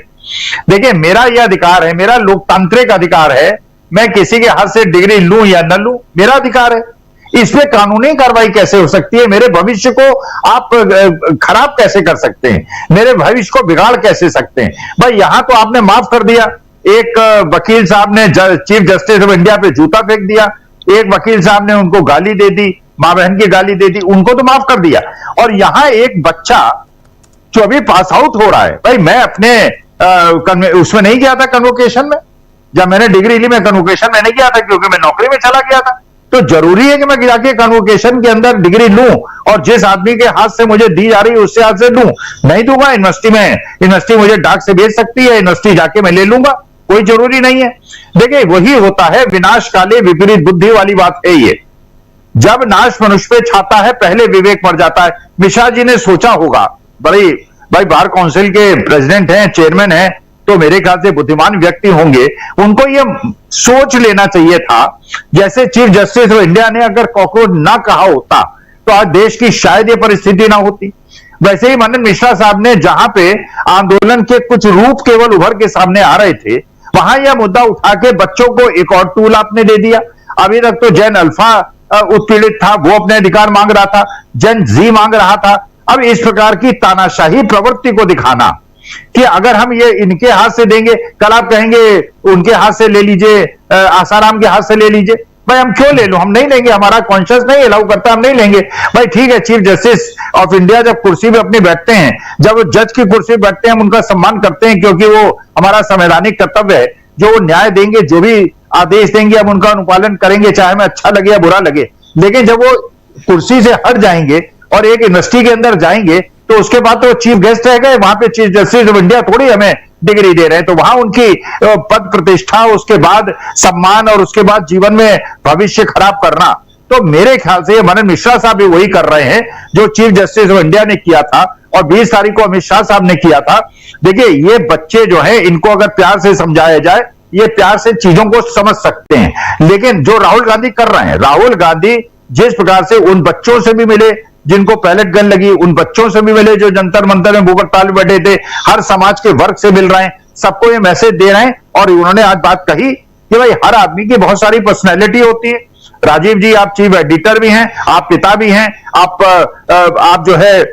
देखिए, मेरा यह अधिकार है, मेरा लोकतांत्रिक अधिकार है, मैं किसी के हाथ से डिग्री लूं या न लूं, मेरा अधिकार है। इस पे कानूनी कार्रवाई कैसे हो सकती है? मेरे भविष्य को आप खराब कैसे कर सकते हैं? मेरे भविष्य को बिगाड़ कैसे सकते हैं? भाई, यहां तो आपने माफ कर दिया, एक वकील साहब ने चीफ जस्टिस ऑफ इंडिया पे जूता फेंक दिया, एक वकील साहब ने उनको गाली दे दी, मां बहन की गाली दे दी, उनको तो माफ कर दिया। और यहां एक बच्चा जो अभी पास आउट हो रहा है, भाई मैं अपने उसमें नहीं गया था कन्वोकेशन में, जब मैंने डिग्री ली मैं कन्वोकेशन में नहीं गया था क्योंकि मैं नौकरी में चला गया था। तो जरूरी है कि मैं जाके कन्वोकेशन के अंदर डिग्री लूं और जिस आदमी के हाथ से मुझे दी जा रही है उससे हाथ से लूं? नहीं दूंगा। यूनिवर्सिटी में, यूनिवर्सिटी मुझे डाक से भेज सकती है, यूनिवर्सिटी जाके मैं ले लूंगा, कोई जरूरी नहीं है। देखिए, वही होता है, विनाश काले विपरीत बुद्धि वाली बात है ये। जब नाश मनुष्य पे छाता है पहले विवेक मर जाता है। मिश्रा जी ने सोचा होगा, भाई बार काउंसिल के प्रेसिडेंट हैं, चेयरमैन हैं, तो मेरे ख्याल से बुद्धिमान व्यक्ति होंगे, उनको यह सोच लेना चाहिए था, जैसे चीफ जस्टिस ऑफ इंडिया ने अगर कॉकरोच ना कहा होता तो आज देश की शायद ये परिस्थिति ना होती। वैसे ही मनन मिश्रा साहब ने, जहां पे आंदोलन के कुछ रूप केवल उभर के सामने आ रहे थे, वहां यह मुद्दा उठा के बच्चों को एक और टूल आपने दे दिया। अभी तक तो जैन अल्फा उत्पीड़ित था, वो अपने अधिकार मांग रहा था, जैन जी मांग रहा था। अब इस प्रकार की तानाशाही प्रवृत्ति को दिखाना कि अगर हम ये इनके हाथ से देंगे, कल आप कहेंगे उनके हाथ से ले लीजिए, आसाराम के हाथ से ले लीजिए। भाई हम क्यों ले लो? हम नहीं लेंगे, हमारा कॉन्शियस नहीं अलाउ करता, हम नहीं लेंगे। भाई ठीक है, चीफ जस्टिस ऑफ इंडिया जब कुर्सी पे अपनी बैठते हैं, जब वो जज की कुर्सी पे बैठते हैं, हम उनका सम्मान करते हैं क्योंकि वो हमारा संवैधानिक कर्तव्य है। जो वो न्याय देंगे, जो भी आदेश देंगे, हम उनका अनुपालन करेंगे, चाहे हमें अच्छा लगे या बुरा लगे। लेकिन जब वो कुर्सी से हट जाएंगे और एक यूनिवर्सिटी के अंदर जाएंगे तो उसके बाद तो चीफ गेस्ट रह गए, वहां पे चीफ जस्टिस ऑफ इंडिया थोड़ी हमें डिग्री दे रहे हैं। तो वहां उनकी पद प्रतिष्ठा, उसके बाद सम्मान और उसके बाद जीवन में भविष्य खराब करना, तो मेरे ख्याल से ये मनन मिश्रा साहब भी वही कर रहे हैं जो चीफ जस्टिस ऑफ इंडिया ने किया था और 20 तारीख को अमित शाह साहब ने किया था। देखिए, ये बच्चे जो है, इनको अगर प्यार से समझाया जाए, ये प्यार से चीजों को समझ सकते हैं। लेकिन जो राहुल गांधी कर रहे हैं, राहुल गांधी जिस प्रकार से उन बच्चों से भी मिले जिनको पैलेट गन लगी, उन बच्चों से भी मिले जो जंतर मंतर में भूख हड़ताल बैठे थे, हर समाज के वर्ग से मिल रहे हैं, सबको ये मैसेज दे रहे हैं। और उन्होंने आज बात कही कि भाई हर आदमी की बहुत सारी पर्सनैलिटी होती है। राजीव जी, आप चीफ एडिटर भी हैं, आप पिता भी हैं, आप जो है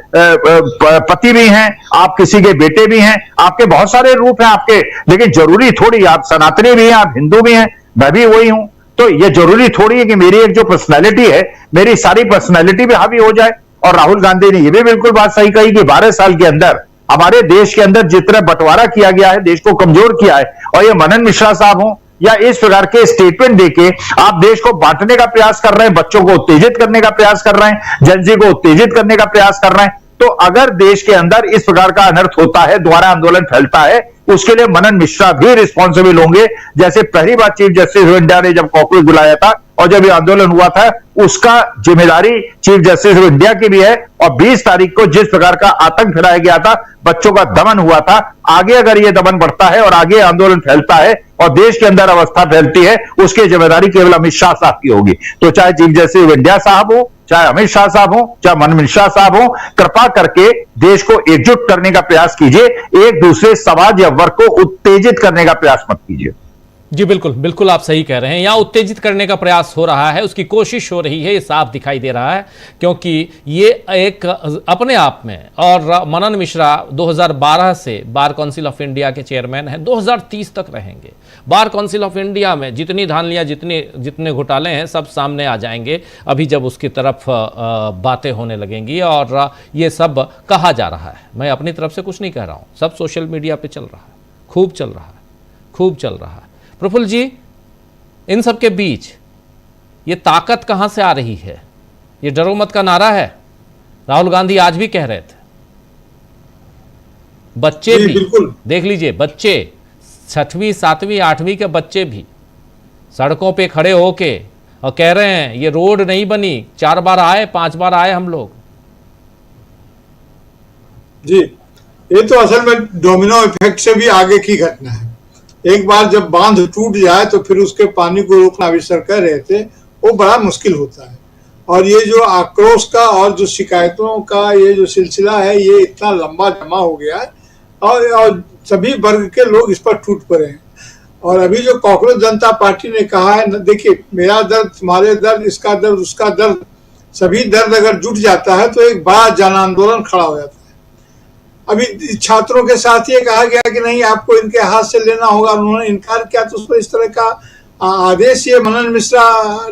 पति भी हैं, आप किसी के बेटे भी हैं, आपके बहुत सारे रूप हैं आपके। लेकिन जरूरी थोड़ी आप सनातनी भी हैं, आप हिंदू भी हैं, मैं भी वही हूं। तो ये जरूरी थोड़ी है कि मेरी एक जो पर्सनैलिटी है, मेरी सारी पर्सनैलिटी भी हावी हो जाए। और राहुल गांधी ने ये भी बिल्कुल बात सही कही कि 12 साल के अंदर हमारे देश के अंदर जितना बंटवारा किया गया है, देश को कमजोर किया है। और ये मनन मिश्रा साहब हों या इस प्रकार के स्टेटमेंट देके आप देश को बांटने का प्रयास कर रहे हैं, बच्चों को उत्तेजित करने का प्रयास कर रहे हैं, जनजी को उत्तेजित करने का प्रयास कर रहे हैं, तो अगर देश के अंदर इस प्रकार का अनर्थ होता है, दोबारा आंदोलन फैलता है, उसके लिए मनन मिश्रा भी रिस्पॉन्सिबल होंगे। जैसे पहली बार चीफ जस्टिस ऑफ इंडिया ने जब कॉकरोच बुलाया था और जब ये आंदोलन हुआ था, उसका जिम्मेदारी चीफ जस्टिस ऑफ इंडिया की भी है। और 20 तारीख को जिस प्रकार का आतंक फैलाया गया था, बच्चों का दमन हुआ था, आगे अगर ये दमन बढ़ता है और आगे आंदोलन फैलता है और देश के अंदर अवस्था फैलती है, उसकी जिम्मेदारी केवल अमित शाह साहब की होगी। तो चाहे चीफ जस्टिस ऑफ इंडिया साहब हो, चाहे अमित शाह साहब हो, चाहे मनन मिश्रा साहब हो, कृपा करके देश को एकजुट करने का प्रयास कीजिए, एक दूसरे समाज या वर्ग को उत्तेजित करने का प्रयास मत कीजिए। जी बिल्कुल बिल्कुल, आप सही कह रहे हैं। यहाँ उत्तेजित करने का प्रयास हो रहा है, उसकी कोशिश हो रही है, ये साफ दिखाई दे रहा है। क्योंकि ये एक अपने आप में, और मनन मिश्रा 2012 से बार काउंसिल ऑफ इंडिया के चेयरमैन हैं, 2030 तक रहेंगे। बार काउंसिल ऑफ इंडिया में जितनी धांधलियाँ, जितने घोटाले हैं, सब सामने आ जाएंगे अभी जब उसकी तरफ बातें होने लगेंगी। और ये सब कहा जा रहा है, मैं अपनी तरफ से कुछ नहीं कह रहा हूँ, सब सोशल मीडिया पर चल रहा है, खूब चल रहा है, खूब चल रहा है। प्रफुल्ल जी, इन सब के बीच ये ताकत कहां से आ रही है? ये डरो मत का नारा है, राहुल गांधी आज भी कह रहे थे। बच्चे भी देख लीजिए, बच्चे 6वीं 7वीं 8वीं के बच्चे भी सड़कों पे खड़े होके और कह रहे हैं ये रोड नहीं बनी, 4 बार आए 5 बार आए हम लोग। जी, ये तो असल में डोमिनो इफेक्ट से भी आगे की घटना है। एक बार जब बांध टूट जाए तो फिर उसके पानी को रोकना, अभी सर कह रहे थे, वो बड़ा मुश्किल होता है। और ये जो आक्रोश का और जो शिकायतों का ये जो सिलसिला है, ये इतना लंबा जमा हो गया है और सभी वर्ग के लोग इस पर टूट पड़े हैं। और अभी जो कॉकरोच जनता पार्टी ने कहा है, देखिए मेरा दर्द, तुम्हारे दर्द, इसका दर्द, उसका दर्द, सभी दर्द अगर जुट जाता है तो एक बड़ा जन आंदोलन खड़ा हो जाता है। अभी छात्रों के साथ ये कहा गया कि नहीं, आपको इनके हाथ से लेना होगा, उन्होंने इनकार किया तो उस पर इस तरह का आदेश ये मनन मिश्रा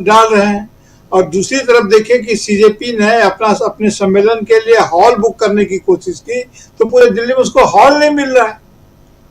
डाल रहे हैं। और दूसरी तरफ देखिए कि सीजेपी ने अपने सम्मेलन के लिए हॉल बुक करने की कोशिश की तो पूरे दिल्ली में उसको हॉल नहीं मिल रहा है,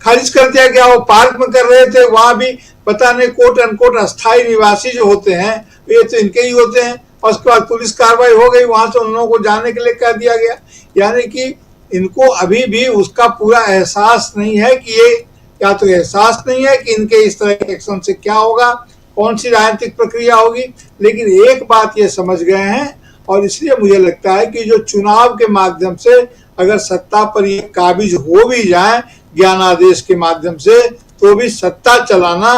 खारिज कर दिया गया। वो पार्क में कर रहे थे, वहां भी पता नहीं कोट अनकोट अस्थायी निवासी जो होते हैं ये तो इनके ही होते हैं। और उसके बाद पुलिस कार्रवाई हो गई, वहां से उन लोगों को जाने के लिए कह दिया गया। यानी कि इनको अभी भी उसका पूरा एहसास नहीं है कि ये, या तो एहसास नहीं है कि इनके इस तरह के एक्शन से क्या होगा, कौन सी राजनीतिक प्रक्रिया होगी। लेकिन एक बात ये समझ गए हैं और इसलिए मुझे लगता है कि जो चुनाव के माध्यम से अगर सत्ता पर ये काबिज हो भी जाए ज्ञानादेश के माध्यम से, तो भी सत्ता चलाना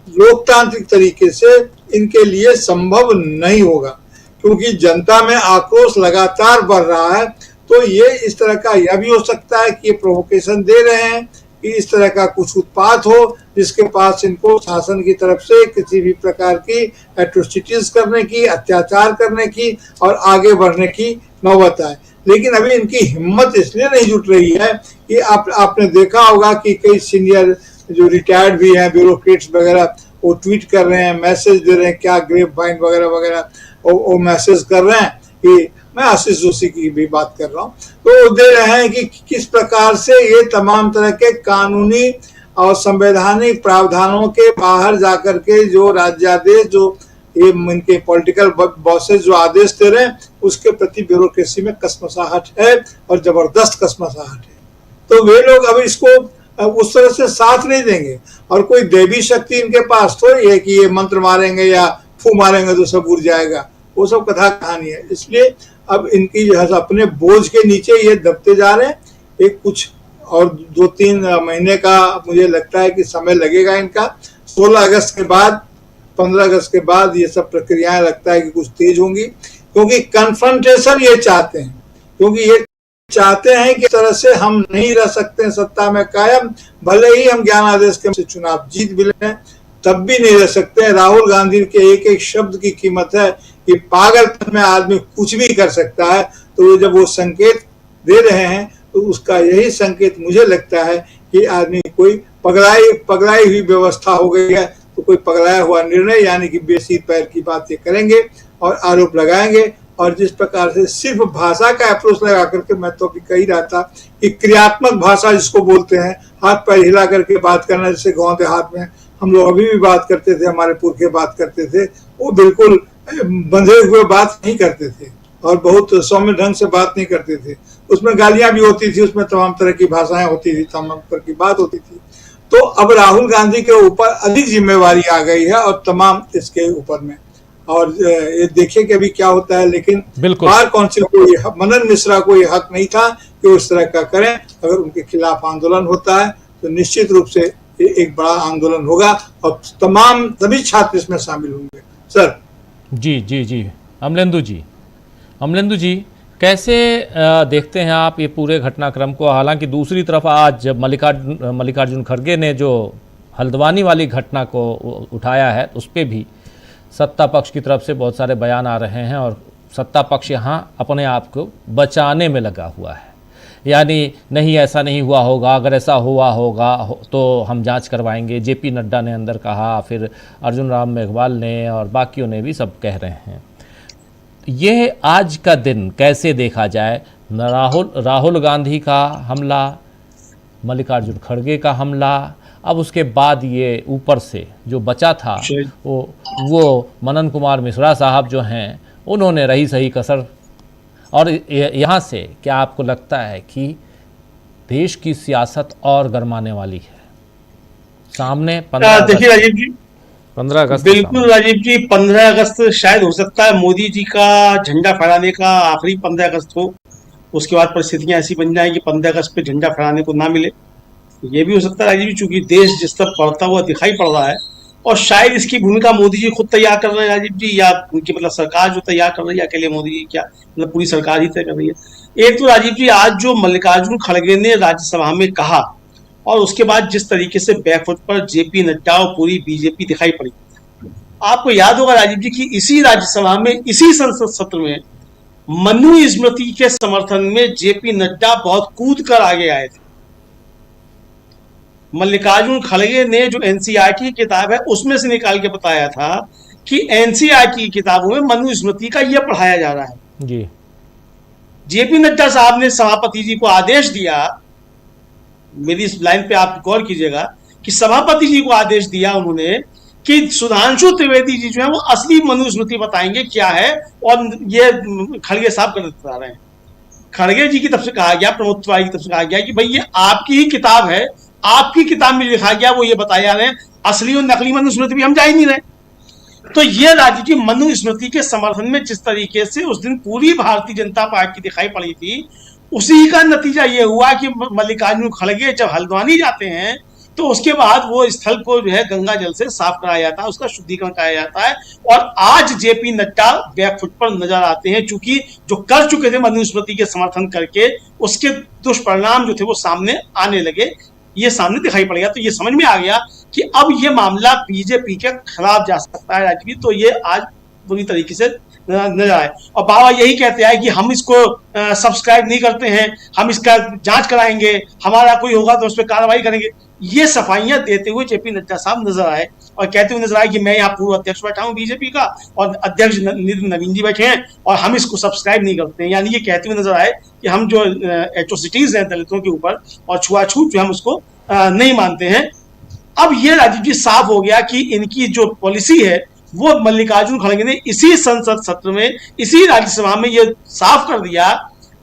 लोकतांत्रिक तरीके से इनके लिए संभव नहीं होगा, क्योंकि जनता में आक्रोश लगातार बढ़ रहा है। तो ये इस तरह का यह भी हो सकता है कि ये प्रोवोकेशन दे रहे हैं कि इस तरह का कुछ उत्पात हो जिसके पास इनको शासन की तरफ से किसी भी प्रकार की एट्रोसिटीज करने की, अत्याचार करने की और आगे बढ़ने की नौबत आए। लेकिन अभी इनकी हिम्मत इसलिए नहीं जुट रही है कि आपने देखा होगा कि कई सीनियर जो रिटायर्ड भी हैं, ब्यूरोक्रेट्स वगैरह, वो ट्वीट कर रहे हैं, मैसेज दे रहे हैं, क्या ग्रेप वाइन वगैरह वगैरह वो मैसेज कर रहे हैं कि मैं आशीष जोशी की भी बात कर रहा हूँ, तो दे रहे हैं कि किस प्रकार से ये तमाम तरह के कानूनी और संवैधानिक प्रावधानों के बाहर जाकर के जो राज्यादेश, जो ये इनके पॉलिटिकल बॉसेस जो आदेश दे रहे हैं, उसके प्रति ब्यूरोक्रेसी में कसमसाहट है और जबरदस्त कसमसाहट है। तो वे लोग अब इसको उस तरह से साथ नहीं देंगे। और कोई देवी शक्ति इनके पास थोड़ी है कि ये मंत्र मारेंगे या फू मारेंगे तो सब उड़ जाएगा, वो सब कथा कहानी है। इसलिए अब इनकी जो है अपने बोझ के नीचे ये दबते जा रहे हैं। एक कुछ और 2-3 महीने का मुझे लगता है कि समय लगेगा इनका। 16 अगस्त के बाद, 15 अगस्त के बाद ये सब प्रक्रियाएं लगता है कि कुछ तेज होंगी, क्योंकि कन्फ्रंटेशन ये चाहते हैं, क्योंकि ये चाहते हैं कि इस तरह से हम नहीं रह सकते हैं सत्ता में कायम, भले ही हम ज्ञानादेश के चुनाव जीत भी लें तब भी नहीं रह सकते हैं। राहुल गांधी के एक एक शब्द की कीमत है कि पागलपन में आदमी कुछ भी कर सकता है। तो जब वो संकेत दे रहे हैं तो उसका यही संकेत मुझे लगता है कि आदमी कोई पगलाई हुई व्यवस्था हो गई है, तो कोई पगलाया हुआ निर्णय यानी कि बेसिर पैर की बातें करेंगे और आरोप लगाएंगे। और जिस प्रकार से सिर्फ भाषा का अप्रोच लगा करके, मैं तो अभी कही रहा था कि क्रियात्मक भाषा जिसको बोलते हैं, हाथ पैर हिला करके बात करना, जैसे गांव देहात में हम लोग अभी भी बात करते थे, हमारे पुरखे बात करते थे, वो बिल्कुल बंधे हुए बात नहीं करते थे और बहुत सौम्य ढंग से बात नहीं करते थे। उसमें गालियां भी होती थी, उसमें तमाम तरह की भाषाएं होती थी, तमाम तरह की बात होती थी। तो अब राहुल गांधी के ऊपर अधिक जिम्मेवारी आ गई है और तमाम इसके ऊपर में, और ये देखिए कि अभी क्या होता है। लेकिन बार काउंसिल को, मनन मिश्रा को ये हक नहीं था कि वो इस तरह का करें। अगर उनके खिलाफ आंदोलन होता है तो निश्चित रूप से एक बड़ा आंदोलन होगा और तमाम सभी छात्र इसमें शामिल होंगे। सर जी अमलेंदु जी कैसे देखते हैं आप ये पूरे घटनाक्रम को? हालांकि दूसरी तरफ आज मल्लिकार्जुन खड़गे ने जो हल्द्वानी वाली घटना को उठाया है, उस पर भी सत्ता पक्ष की तरफ से बहुत सारे बयान आ रहे हैं और सत्ता पक्ष यहाँ अपने आप को बचाने में लगा हुआ है। यानी नहीं, ऐसा नहीं हुआ होगा, अगर ऐसा हुआ होगा तो हम जांच करवाएंगे। जेपी नड्डा ने अंदर कहा, फिर अर्जुन राम मेघवाल ने और बाकियों ने भी सब कह रहे हैं। यह आज का दिन कैसे देखा जाए? राहुल गांधी का हमला, मल्लिकार्जुन खड़गे का हमला, अब उसके बाद ये ऊपर से जो बचा था वो मनन कुमार मिश्रा साहब जो हैं, उन्होंने रही सही कसर। और यहाँ से क्या आपको लगता है कि देश की सियासत और गरमाने वाली है? सामने 15 देखिए राजीव जी, 15 अगस्त बिल्कुल राजीव जी, 15 अगस्त शायद हो सकता है मोदी जी का झंडा फहराने का आखिरी 15 अगस्त हो। उसके बाद परिस्थितियां ऐसी बन जाए कि 15 अगस्त पे झंडा फहराने को ना मिले। ये भी हो सकता है राजीव जी, चूंकि देश जिस तरफ बढ़ता हुआ दिखाई पड़ रहा है, और शायद इसकी भूमिका मोदी जी खुद तैयार कर रहे हैं राजीव जी, या उनकी मतलब सरकार जो तैयार कर रही है अकेले मोदी जी, क्या मतलब पूरी सरकार ही तय कर रही है। एक तो राजीव जी, आज जो मल्लिकार्जुन खड़गे ने राज्यसभा में कहा, और उसके बाद जिस तरीके से बैकफुट पर जेपी नड्डा और पूरी बीजेपी दिखाई पड़ी, आपको याद होगा राजीव जी कि इसी राज्यसभा में, इसी संसद सत्र में मनु स्मृति के समर्थन में जेपी नड्डा बहुत कूद कर आगे आए थे। मल्लिकार्जुन खड़गे ने जो एनसीईआरटी की किताब है उसमें से निकाल के बताया था कि एनसीईआरटी की किताबों में मनु स्मृति का यह पढ़ाया जा रहा है जी। जेपी नड्डा साहब ने सभापति जी को आदेश दिया, मेरी इस लाइन पे आप गौर कीजिएगा कि सभापति जी को आदेश दिया उन्होंने कि सुधांशु त्रिवेदी जी जो है वो असली मनुस्मृति बताएंगे क्या है, और ये खड़गे साहब कर बता रहे हैं। खड़गे जी की तरफ से कहा गया, प्रमोद तिवारी की तरफ से कहा गया कि भाई ये आपकी ही किताब है, आपकी किताब में लिखा गया वो ये बताया जा रहे हैं, असली और नकली मनुस्मृति भी हम जा ही नहीं रहे। तो ये राज्य की मनुस्मृति के समर्थन में जिस तरीके से उस दिन पूरी भारतीय जनता पार्टी दिखाई पड़ी थी, उसी का नतीजा ये हुआ कि मल्लिकार्जुन खड़गे जब हल्द्वानी जाते हैं तो उसके बाद वो स्थल को जो है गंगा जल से साफ कराया जाता है, उसका शुद्धिकरण कराया जाता है, और आज जेपी नड्डा बैकफुट पर नजर आते हैं, चूंकि जो कर चुके थे मनुस्मृति के समर्थन करके उसके दुष्परिणाम जो थे वो सामने आने लगे, ये सामने दिखाई पड़ गया। तो ये समझ में आ गया कि अब ये मामला बीजेपी के खिलाफ जा सकता है राज्य, तो ये आज पूरी तरीके से नजर आए। और बाबा यही कहते हैं कि हम इसको सब्सक्राइब नहीं करते हैं, हम इसका जांच कराएंगे, हमारा कोई होगा तो उस पर कार्रवाई करेंगे। ये सफाइयां देते हुए जेपी नड्डा साहब नजर आए और कहते हुए नजर आए कि मैं यहाँ पूर्व अध्यक्ष बैठा हूँ बीजेपी का, और अध्यक्ष नवीन जी बैठे हैं, और हम इसको सब्सक्राइब नहीं करते हैं। यानी ये कहते हुए नजर आए कि हम जो एट्रोसिटीज हैं दलितों के ऊपर और छुआछूत जो हम उसको नहीं मानते हैं। अब ये राजीव जी साफ हो गया कि इनकी जो पॉलिसी है वो मल्लिकार्जुन खड़गे ने इसी संसद सत्र में, इसी राज्यसभा में ये साफ कर दिया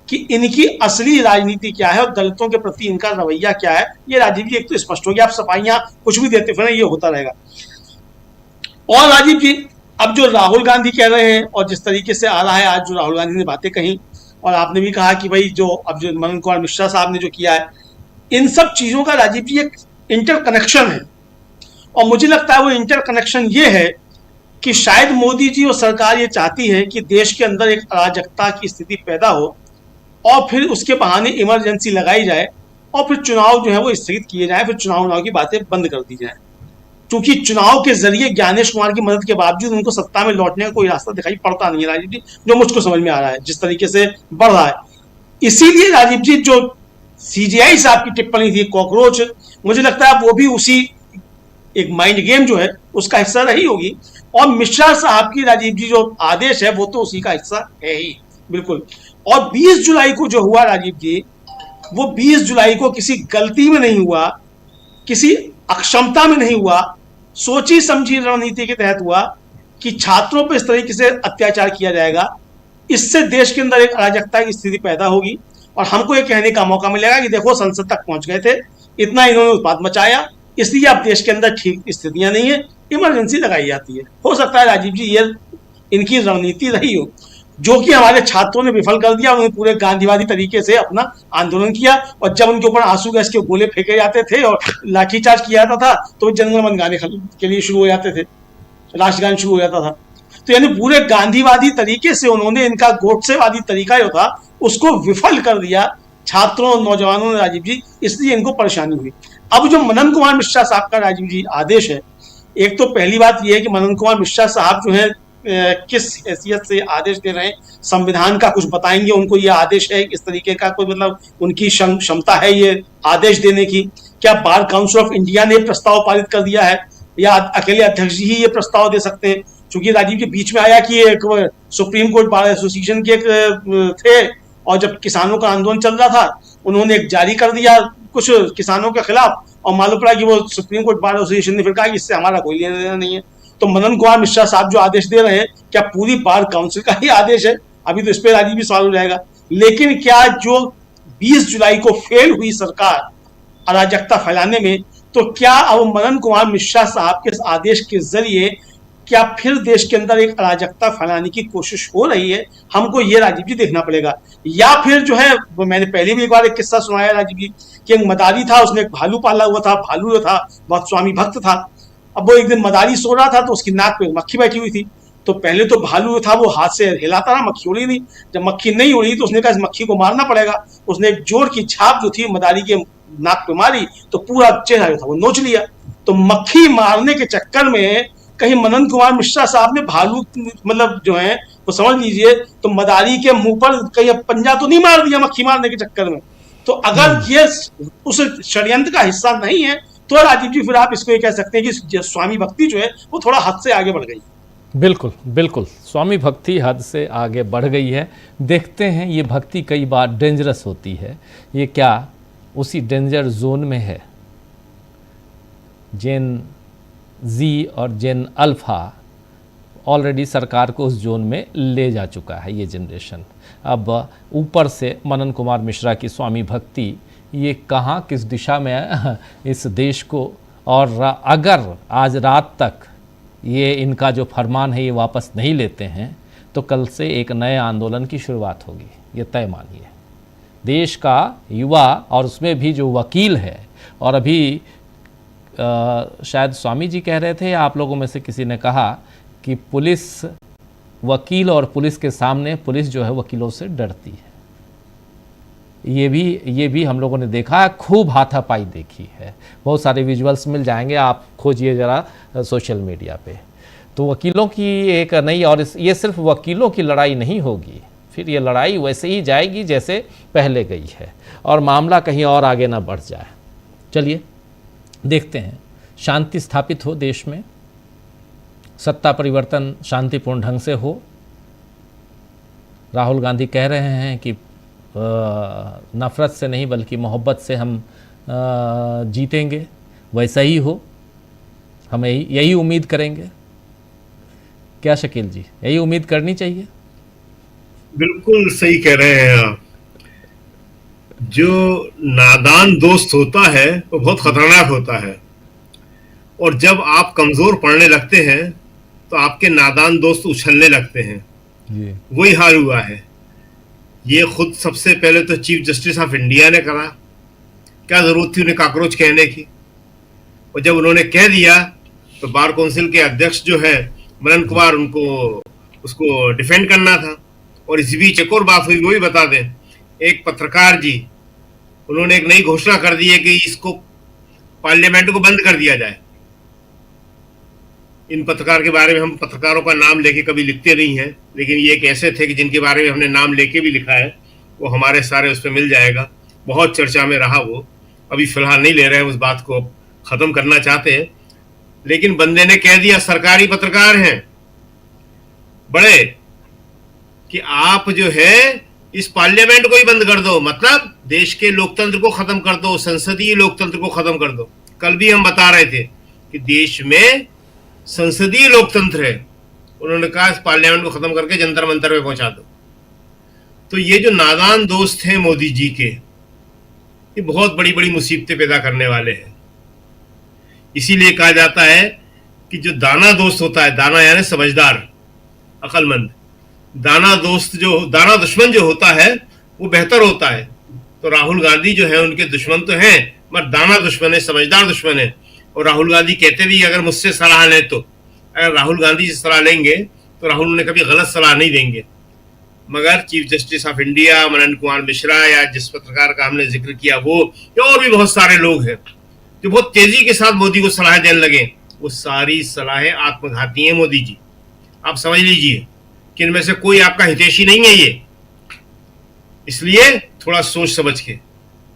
कि इनकी असली राजनीति क्या है और दलितों के प्रति इनका रवैया क्या है। ये राजीव जी एक तो स्पष्ट हो गया, आप सफाइयां कुछ भी देते फिर ये होता रहेगा। और राजीव जी अब जो राहुल गांधी कह रहे हैं और जिस तरीके से आ रहा है, आज जो राहुल गांधी ने बातें कही, और आपने भी कहा कि भाई जो अब जो मनन कुमार मिश्रा साहब ने जो किया है, इन सब चीजों का राजीव जी एक इंटरकनेक्शन है, और मुझे लगता है वो इंटरकनेक्शन ये है कि शायद मोदी जी और सरकार ये चाहती है कि देश के अंदर एक अराजकता की स्थिति पैदा हो और फिर उसके बहाने इमरजेंसी लगाई जाए और फिर चुनाव जो है वो स्थगित किए जाए, फिर चुनाव की बातें बंद कर दी जाए। क्योंकि चुनाव के जरिए ज्ञानेश कुमार की मदद के बावजूद उनको सत्ता में लौटने का कोई रास्ता दिखाई पड़ता नहीं है राजीव जी, जो मुझको समझ में आ रहा है जिस तरीके से बढ़ रहा है। इसीलिए राजीव जी जो सीजीआई साहब की टिप्पणी थी कॉकरोच, मुझे लगता है वो भी उसी एक माइंड गेम जो है उसका हिस्सा रही होगी, और मिश्रा साहब की राजीव जी जो आदेश है वो तो उसी का हिस्सा है ही बिल्कुल। और 20 जुलाई को जो हुआ राजीव जी, वो 20 जुलाई को किसी गलती में नहीं हुआ, किसी अक्षमता में नहीं हुआ, सोची समझी रणनीति के तहत हुआ कि छात्रों पर इस तरीके से अत्याचार किया जाएगा, इससे देश के अंदर एक अराजकता की स्थिति पैदा होगी और हमको ये कहने का मौका मिलेगा कि देखो संसद तक पहुंच गए थे, इतना इन्होंने उत्पात मचाया, इसलिए अब देश के अंदर ठीक स्थितियां नहीं है, इमरजेंसी लगाई जाती है। हो सकता है राजीव जी ये इनकी रणनीति रही हो, जो कि हमारे छात्रों ने विफल कर दिया। उन्होंने पूरे गांधीवादी तरीके से अपना आंदोलन किया, और जब उनके ऊपर आंसू गैस के गोले फेंके जाते थे और लाठीचार्ज किया जाता था तो जनगण मन गाने के लिए शुरू हो जाते थे, राष्ट्रगान शुरू हो जाता था। तो यानी पूरे गांधीवादी तरीके से उन्होंने इनका गोडसेवादी तरीका जो था उसको विफल कर दिया छात्रों और नौजवानों ने राजीव जी, इसलिए इनको परेशानी हुई। अब जो मनन कुमार मिश्रा साहब का राजीव जी आदेश है, एक तो पहली बात यह है कि मनन कुमार मिश्रा साहब जो है किस हैसियत से आदेश दे रहे हैं, संविधान का कुछ बताएंगे उनको ये आदेश है, इस तरीके का कोई मतलब उनकी क्षमता है ये आदेश देने की? क्या बार काउंसिल ऑफ इंडिया ने प्रस्ताव पारित कर दिया है या अकेले अध्यक्ष जी ही ये प्रस्ताव दे सकते हैं? क्योंकि राजीव के बीच में आया कि एक सुप्रीम कोर्ट बार एसोसिएशन के थे और जब किसानों का आंदोलन चल रहा था उन्होंने एक जारी कर दिया कुछ किसानों के खिलाफ, और मालूम पड़ा कि वो सुप्रीम कोर्ट बार एसोसिएशन ने फिर कहा कि इससे हमारा कोई लेना देना नहीं है। तो मनन कुमार मिश्रा साहब जो आदेश दे रहे हैं, क्या पूरी बार काउंसिल का ही आदेश है? अभी तो इस पर राजीव भी सवाल हो जाएगा। लेकिन क्या जो 20 जुलाई को फेल हुई सरकार अराजकता फैलाने में, तो क्या अब मदन कुमार मिश्रा साहब के आदेश के जरिए क्या फिर देश के अंदर एक अराजकता फैलाने की कोशिश हो रही है? हमको ये राजीव जी देखना पड़ेगा। या फिर जो है, मैंने पहले भी एक बार एक किस्सा सुनाया राजीव जी कि एक मदारी था, उसने एक भालू पाला हुआ था, भालू जो था बहुत स्वामी भक्त था। अब वो एक दिन मदारी सो रहा था तो उसकी नाक पे मक्खी बैठी हुई थी। तो पहले तो भालू जो था वो हाथ से हिलाता रहा, मक्खी उड़ी नहीं। जब मक्खी नहीं उड़ी तो उसने कहा इस मक्खी को मारना पड़ेगा। उसने एक जोर की छाप जो थी मदारी के नाक पे मारी तो पूरा चेहरा जो था वो नोच लिया। तो मक्खी मारने के चक्कर में कहीं मदन कुमार मिश्रा साहब ने भालू मतलब जो है वो समझ लीजिए तो मदारी के मुंह पर कहीं पंजा तो नहीं मार दिया मक्खी मारने के चक्कर में। तो अगर ये उस षड्यंत्र का हिस्सा नहीं है तो राजीव जी फिर आप इसको ये कह सकते हैं कि स्वामी भक्ति जो है वो थोड़ा हद से आगे बढ़ गई। बिल्कुल बिल्कुल, स्वामी भक्ति हद से आगे बढ़ गई है। देखते हैं ये भक्ति कई बार डेंजरस होती है, ये क्या उसी डेंजर जोन में है? जेन जी और जेन अल्फा ऑलरेडी सरकार को उस जोन में ले जा चुका है ये जनरेशन। अब ऊपर से मनन कुमार मिश्रा की स्वामी भक्ति ये कहाँ किस दिशा में इस देश को, और अगर आज रात तक ये इनका जो फरमान है ये वापस नहीं लेते हैं तो कल से एक नए आंदोलन की शुरुआत होगी, ये तय मानिए। देश का युवा और उसमें भी जो वकील है, और अभी शायद स्वामी जी कह रहे थे, आप लोगों में से किसी ने कहा कि पुलिस, वकील और पुलिस के सामने पुलिस जो है वकीलों से डरती है। ये भी हम लोगों ने देखा है, खूब हाथापाई देखी है। बहुत सारे विजुअल्स मिल जाएंगे, आप खोजिए ज़रा सोशल मीडिया पे। तो वकीलों की एक नई, और ये सिर्फ वकीलों की लड़ाई नहीं होगी, फिर ये लड़ाई वैसे ही जाएगी जैसे पहले गई है और मामला कहीं और आगे ना बढ़ जाए। चलिए देखते हैं, शांति स्थापित हो देश में, सत्ता परिवर्तन शांतिपूर्ण ढंग से हो। राहुल गांधी कह रहे हैं कि नफ़रत से नहीं बल्कि मोहब्बत से हम जीतेंगे, वैसा ही हो, हम यही उम्मीद करेंगे। क्या शकील जी, यही उम्मीद करनी चाहिए? बिल्कुल सही कह रहे हैं आप। जो नादान दोस्त होता है वो बहुत खतरनाक होता है, और जब आप कमजोर पड़ने लगते हैं तो आपके नादान दोस्त उछलने लगते हैं। वही हाल हुआ है। ये खुद सबसे पहले तो चीफ जस्टिस ऑफ इंडिया ने करा, क्या जरूरत थी उन्हें कॉकरोच कहने की, और जब उन्होंने कह दिया तो बार काउंसिल के अध्यक्ष जो है मनन कुमार, उनको उसको डिफेंड करना था। और इस बीच एक और बात हुई, वो भी बता दें, एक पत्रकार जी, उन्होंने एक नई घोषणा कर दी है कि इसको पार्लियामेंट को बंद कर दिया जाए। इन पत्रकार के बारे में हम पत्रकारों का नाम लेके कभी लिखते नहीं हैं, लेकिन ये एक ऐसे थे कि जिनके बारे में हमने नाम लेके भी लिखा है, वो हमारे सारे उस पर मिल जाएगा। बहुत चर्चा में रहा वो, अभी फिलहाल नहीं ले रहे हैं, उस बात को खत्म करना चाहते हैं। लेकिन बंदे ने कह दिया, सरकारी पत्रकार हैं बड़े, कि आप जो है इस पार्लियामेंट को ही बंद कर दो, मतलब देश के लोकतंत्र को खत्म कर दो, संसदीय लोकतंत्र को खत्म कर दो। कल भी हम बता रहे थे कि देश में संसदीय लोकतंत्र है, उन्होंने कहा इस पार्लियामेंट को खत्म करके जंतर मंतर में पहुंचा दो। तो ये जो नादान दोस्त हैं मोदी जी के, ये बहुत बड़ी बड़ी मुसीबतें पैदा करने वाले हैं। इसीलिए कहा जाता है कि जो दाना दोस्त होता है, दाना यानी समझदार, अक्लमंद, दाना दोस्त जो, दाना दुश्मन जो होता है वो बेहतर होता है। तो राहुल गांधी जो है उनके दुश्मन तो हैं, मगर दाना दुश्मन है, समझदार दुश्मन है। और राहुल गांधी कहते भी अगर मुझसे सलाह लें तो, अगर राहुल गांधी से सलाह लेंगे तो राहुल उन्हें कभी गलत सलाह नहीं देंगे। मगर chief justice of India Manan Kumar Mishra, या जिस पत्रकार का हमने जिक्र किया वो, या और भी बहुत सारे लोग हैं जो बहुत तेजी के साथ मोदी को सलाह देने लगे, वो सारी सलाहें आत्मघाती हैं। मोदी जी, आप समझ लीजिए कि इनमें से कोई आपका हितैषी नहीं है ये। इसलिए थोड़ा सोच समझ के,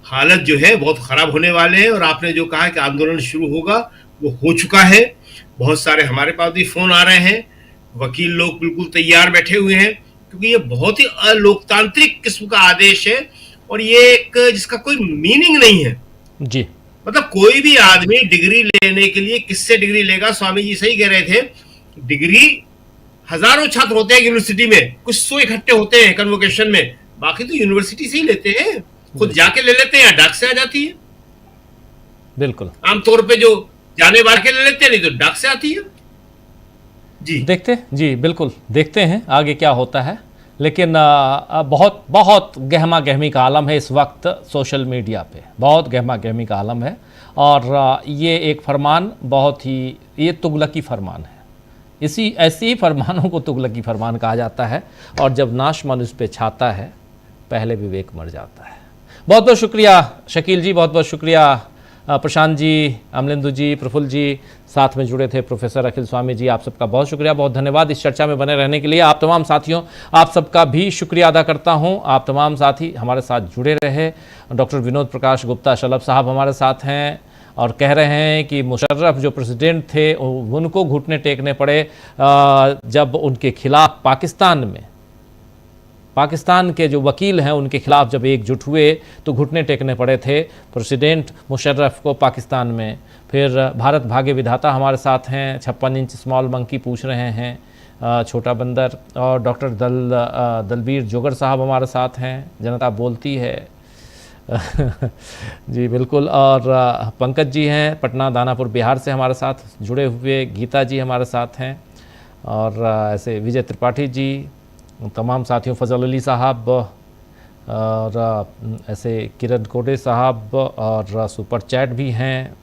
हालत जो है बहुत खराब होने वाले हैं। और आपने जो कहा कि आंदोलन शुरू होगा, वो हो चुका है। बहुत सारे हमारे पास भी फोन आ रहे हैं, वकील लोग बिल्कुल तैयार बैठे हुए हैं, क्योंकि ये बहुत ही अलोकतांत्रिक किस्म का आदेश है, और ये एक जिसका कोई मीनिंग नहीं है जी। मतलब कोई भी आदमी डिग्री लेने के लिए किससे डिग्री लेगा? स्वामी जी सही कह रहे थे, डिग्री हजारों छात्र होते हैं यूनिवर्सिटी में, कुछ 100 इकट्ठे होते हैं कन्वोकेशन में, बाकी तो यूनिवर्सिटी से ही लेते हैं, खुद जाके ले लेते हैं या डाक से आ जाती है। बिल्कुल। आमतौर पे जो जाने वाले के ले लेते हैं, नहीं तो डाक से आती है। जी देखते जी, बिल्कुल देखते हैं आगे क्या होता है। लेकिन बहुत बहुत गहमा गहमी का आलम है इस वक्त सोशल मीडिया पे, बहुत गहमा गहमी का आलम है। और ये एक फरमान बहुत ही, ये तुगलकी फरमान है। ऐसे ही फरमानों को तुगलकी फरमान कहा जाता है। और जब नाश मनुष्य पे छाता है, पहले विवेक मर जाता है। बहुत बहुत शुक्रिया शकील जी, बहुत बहुत शुक्रिया प्रशांत जी, अमलेंदु जी, प्रफुल्ल जी, साथ में जुड़े थे प्रोफेसर अखिल स्वामी जी, आप सबका बहुत शुक्रिया, बहुत धन्यवाद इस चर्चा में बने रहने के लिए। आप तमाम साथियों, आप सबका भी शुक्रिया अदा करता हूं। आप तमाम साथी हमारे साथ जुड़े रहे। डॉक्टर विनोद प्रकाश गुप्ता शलभ साहब हमारे साथ हैं और कह रहे हैं कि मुशर्रफ जो प्रेसिडेंट थे उनको घुटने टेकने पड़े जब उनके खिलाफ पाकिस्तान के जो वकील हैं उनके खिलाफ जब एकजुट हुए तो घुटने टेकने पड़े थे प्रेसिडेंट मुशर्रफ को पाकिस्तान में। फिर भारत भाग्य विधाता हमारे साथ हैं, 56 इंच स्मॉल मंकी पूछ रहे हैं, छोटा बंदर। और डॉक्टर दलबीर जोगर साहब हमारे साथ हैं, जनता बोलती है जी बिल्कुल। और पंकज जी हैं पटना दानापुर बिहार से हमारे साथ जुड़े हुए, गीता जी हमारे साथ हैं, और ऐसे विजय त्रिपाठी जी, तमाम साथियों, फजल अली साहब, और ऐसे किरण कोडे साहब, और सुपर चैट भी हैं।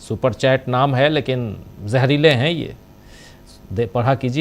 सुपर चैट नाम है लेकिन जहरीले हैं ये, पढ़ा कीजिए।